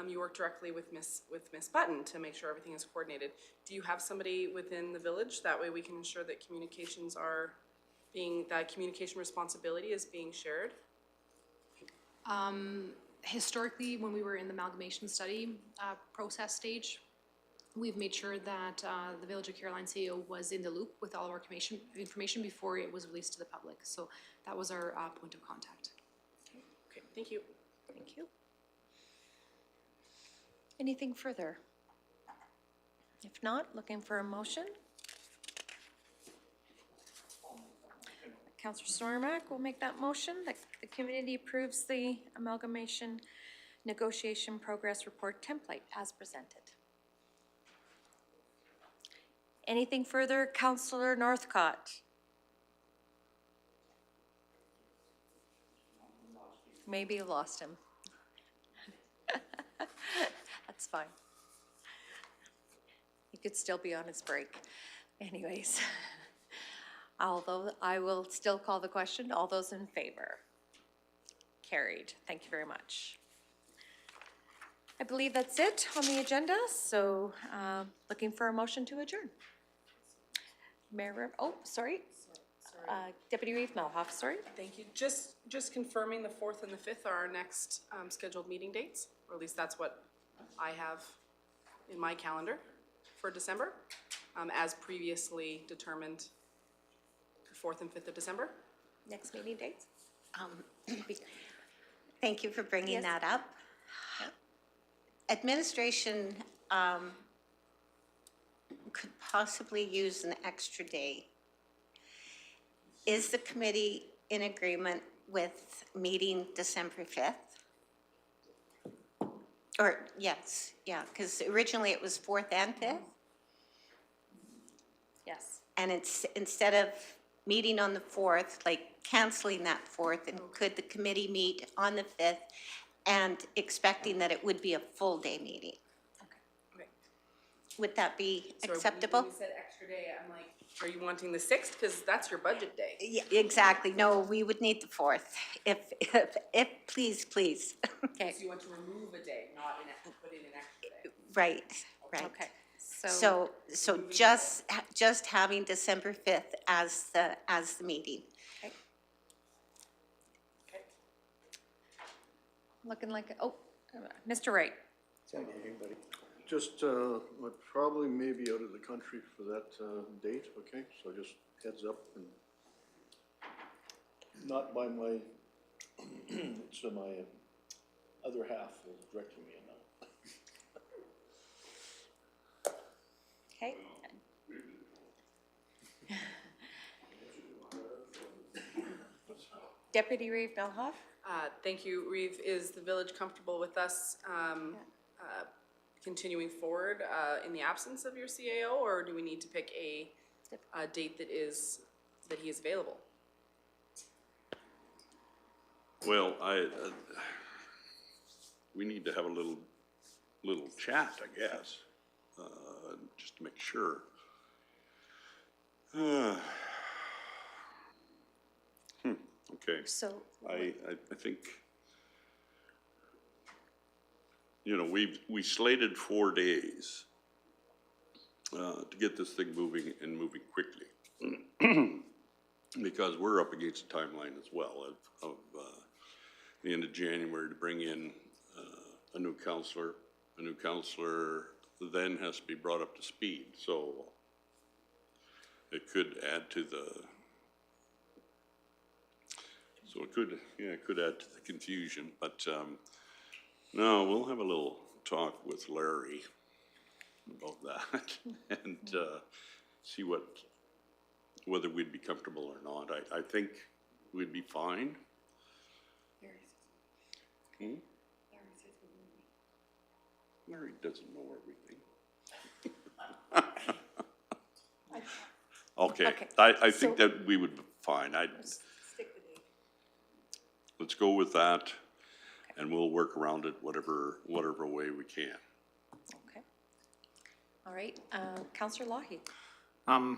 you work directly with Miss Button to make sure everything is coordinated. Do you have somebody within the village? That way we can ensure that that communication responsibility is being shared? Historically, when we were in the amalgamation study process stage, we've made sure that the Village of Caroline CEO was in the loop with all of our information before it was released to the public. So that was our point of contact. Okay, thank you. Thank you. Anything further? If not, looking for a motion. Councillor Stormack will make that motion. The committee approves the amalgamation negotiation progress report template as presented. Anything further, Councillor Northcott? Maybe you lost him. That's fine. He could still be on his break. Anyways, although I will still call the question. All those in favor? Carried. Thank you very much. I believe that's it on the agenda, so looking for a motion to adjourn. Mayor, oh, sorry. Deputy Reeve Melhoff, sorry. Thank you. Just confirming the 4th and the 5th are our next scheduled meeting dates, or at least that's what I have in my calendar for December, as previously determined, the 4th and 5th of December. Next meeting dates? Thank you for bringing Yes. that up. Administration could possibly use an extra day. Is the committee in agreement with meeting December 5th? Or, yes, yeah, because originally it was 4th and 5th? Yes. And it's, instead of meeting on the 4th, like canceling that 4th, and could the committee meet on the 5th and expecting that it would be a full day meeting? Okay. Would that be So acceptable? when you said extra day, I'm like, are you wanting the 6th? Because that's your budget day. Yeah, exactly. No, we would need the 4th. If, please. Okay. So you want to remove a day, not put in an extra day. Right. Okay. So just having December 5th as the meeting. Okay. Looking like, oh, Mr. Wright. Just, I probably may be out of the country for that date, okay? So just heads up, and not by my, so my other half is directing me now. Okay. Deputy Reeve Melhoff? Thank you, Reeve. Is the village comfortable with us continuing forward in the absence of your CAO, or do we need to pick a date that he is available? Well, we need to have a little chat, I guess, just to make sure. Okay. So. I think, we slated 4 days to get this thing moving and moving quickly. Because we're up against a timeline as well of the end of January to bring in a new counselor. A new counselor then has to be brought up to speed, so it could add to the add to the confusion, but no, we'll have a little talk with Larry about that and see whether we'd be comfortable or not. I think we'd be fine. Larry doesn't know everything. Okay, I think that we would be fine. Let's go with that, and we'll work around it whatever way we can. Okay. All right, Councillor Lougheed. I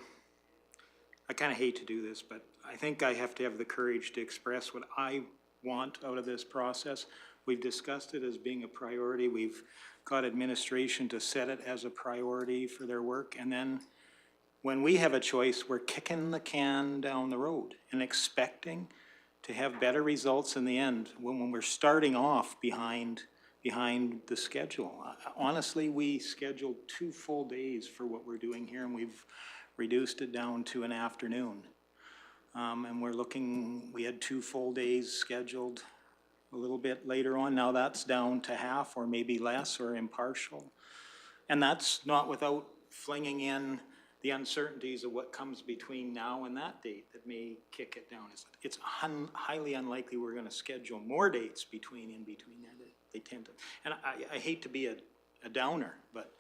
kind of hate to do this, but I think I have to have the courage to express what I want out of this process. We've discussed it as being a priority. We've got administration to set it as a priority for their work. And then when we have a choice, we're kicking the can down the road and expecting to have better results in the end when we're starting off behind the schedule. Honestly, we scheduled 2 full days for what we're doing here, and we've reduced it down to an afternoon. And we had 2 full days scheduled a little bit later on. Now that's down to half or maybe less or impartial. And that's not without flinging in the uncertainties of what comes between now and that date that may kick it down. It's highly unlikely we're gonna schedule more dates in between there. They tend to, and I hate to be a downer, but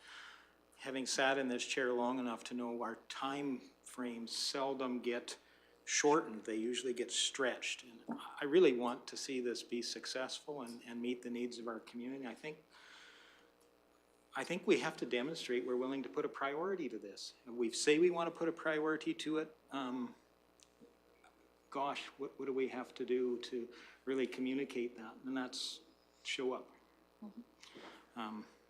having sat in this chair long enough to know our time frames seldom get shortened, they usually get stretched. And I really want to see this be successful and meet the needs of our community. I think we have to demonstrate we're willing to put a priority to this. And we say we want to put a priority to it. Gosh, what do we have to do to really communicate that? And that's show up.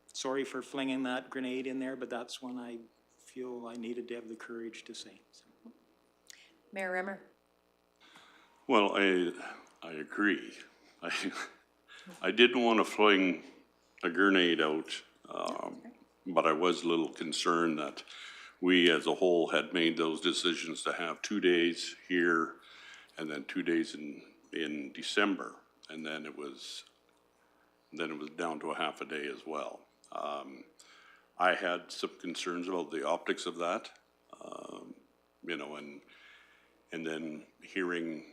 Sorry for flinging that grenade in there, but that's one I feel I needed to have the courage to say. So. Mayor Rimmer. Well, I agree. I didn't want to fling a grenade out, but I was a little concerned that we as a whole had made those decisions to have 2 days here and then 2 days in December, and then it was down to a half a day as well. I had some concerns about the optics of that, you know, and then hearing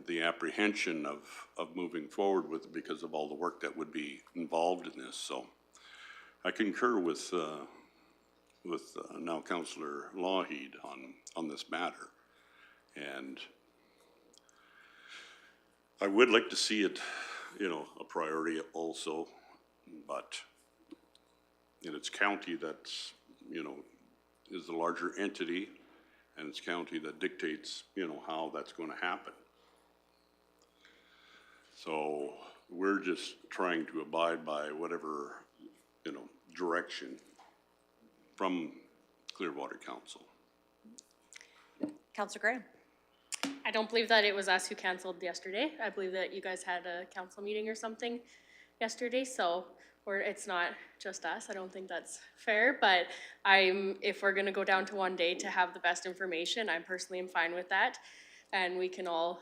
the apprehension of moving forward with it because of all the work that would be involved in this. So I concur with now Councillor Lougheed on this matter. And I would like to see it, you know, a priority also, but in its county that's, you know, is the larger entity, and it's county that dictates, you know, how that's going to happen. So we're just trying to abide by whatever, you know, direction from Clearwater Council. Councillor Graham. I don't believe that it was us who canceled yesterday. I believe that you guys had a council meeting or something yesterday, so it's not just us. I don't think that's fair, but if we're gonna go down to 1 day to have the best information, I personally am fine with that. And we can all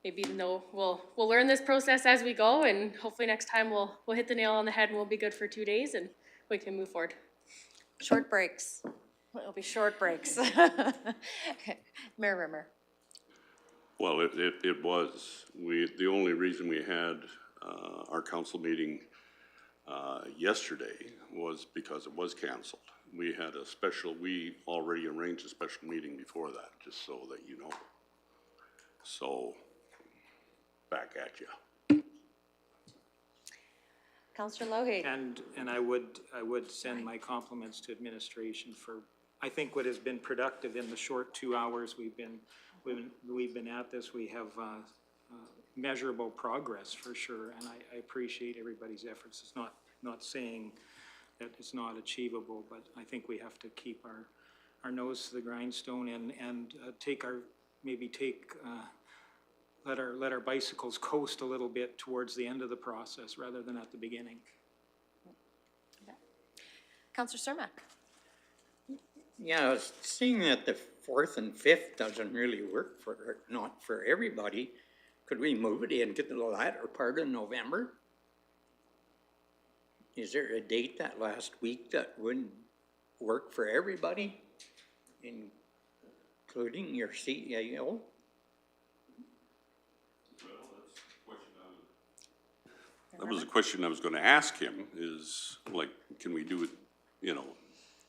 maybe we'll learn this process as we go, and hopefully next time we'll hit the nail on the head and we'll be good for 2 days and we can move forward. Short breaks. It'll be short breaks. Mayor Rimmer. Well, it was. The only reason we had our council meeting yesterday was because it was canceled. We already arranged a special meeting before that, just so that you know. So, back at you. Councillor Lougheed. And I would send my compliments to administration for, I think, what has been productive in the short 2 hours we've been at this. We have measurable progress for sure, and I appreciate everybody's efforts. It's not saying that it's not achievable, but I think we have to keep our nose to the grindstone and let our bicycles coast a little bit towards the end of the process rather than at the beginning. Okay. Councillor Cermak. Yeah, seeing that the 4th and 5th doesn't really work not for everybody, could we move it into the latter part of November? Is there a date that last week that would work for everybody, including your CEO? That was a question I was going to ask him, is like, can we do it, you know,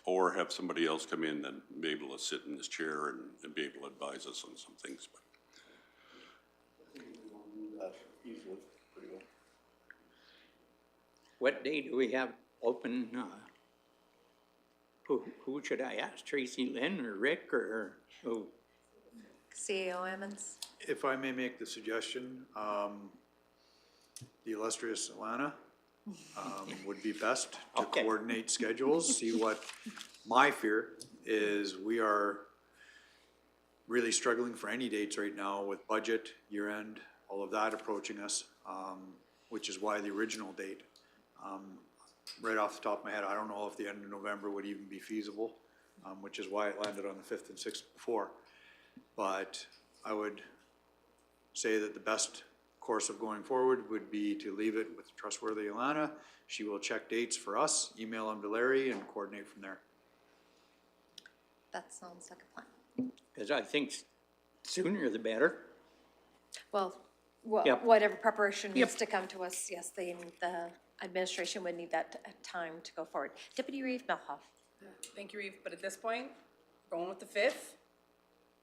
or have somebody else come in and be able to sit in this chair and be able to advise us on some things. But Easily, pretty well. What day do we have open? Who should I ask? Tracy Lynn or Rick or who? CAO Emmons? If I may make the suggestion, the illustrious Alana would be best to Okay. coordinate schedules, see what my fear is. We are really struggling for any dates right now with budget, year end, all of that approaching us, which is why the original date. Right off the top of my head, I don't know if the end of November would even be feasible, which is why it landed on the 5th and 6th before. But I would say that the best course of going forward would be to leave it with trustworthy Alana. She will check dates for us, email them to Larry, and coordinate from there. That sounds like a plan. Because I think sooner the better. Well, Yep. whatever preparation needs Yep. to come to us, yes, the administration would need that time to go forward. Deputy Reeve Melhoff. Thank you, Reeve, but at this point, going with the 5th,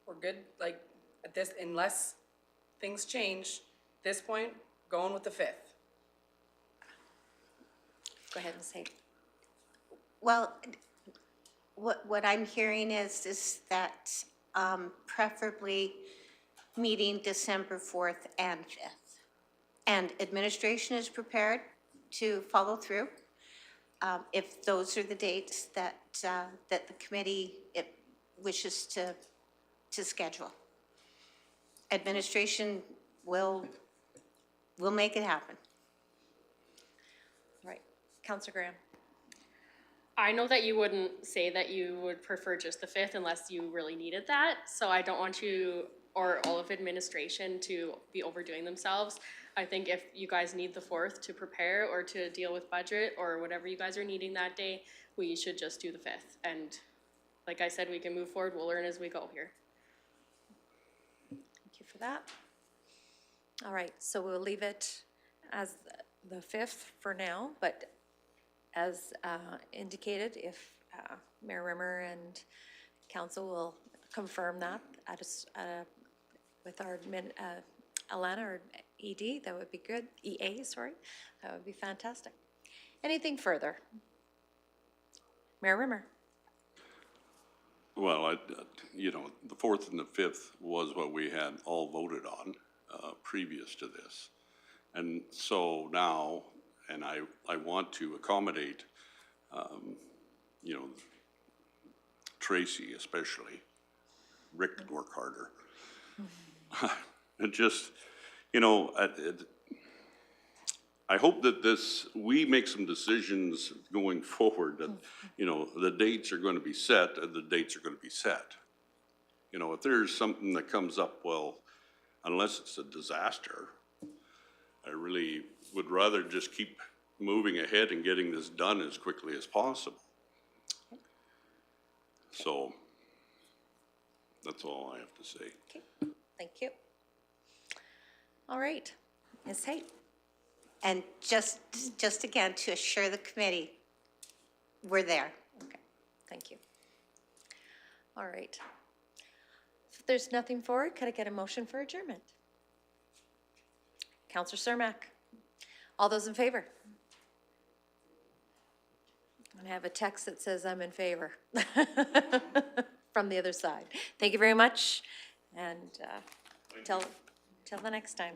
we're good, like, at this, unless things change, this point, going with the 5th. Go ahead and say. Well, what I'm hearing is that preferably meeting December 4th and 5th. And administration is prepared to follow through if those are the dates that the committee wishes to schedule. Administration will make it happen. Right. Councillor Graham. I know that you wouldn't say that you would prefer just the 5th unless you really needed that, so I don't want you or all of administration to be overdoing themselves. I think if you guys need the 4th to prepare or to deal with budget or whatever you guys are needing that day, we should just do the 5th. And like I said, we can move forward, we'll learn as we go here. Thank you for that. All right, so we'll leave it as the 5th for now, but as indicated, if Mayor Rimmer and council will confirm that with our Alana or ED, that would be good. EA, sorry, that would be fantastic. Anything further? Mayor Rimmer. Well, you know, the 4th and the 5th was what we had all voted on previous to this. And so now, and I want to accommodate, you know, Tracy especially. Rick could work harder. And just, you know, I hope that we make some decisions going forward that, you know, the dates are going to be set and the dates are going to be set. You know, if there's something that comes up, well, unless it's a disaster, I really would rather just keep moving ahead and getting this done as quickly as possible. So that's all I have to say. Okay, thank you. All right, Ms. Haight. And just again, to assure the committee, we're there. Okay, thank you. All right. If there's nothing forward, could I get a motion for adjournment? Councillor Cermak. All those in favor? I have a text that says I'm in favor from the other side. Thank you very much, and till the next time.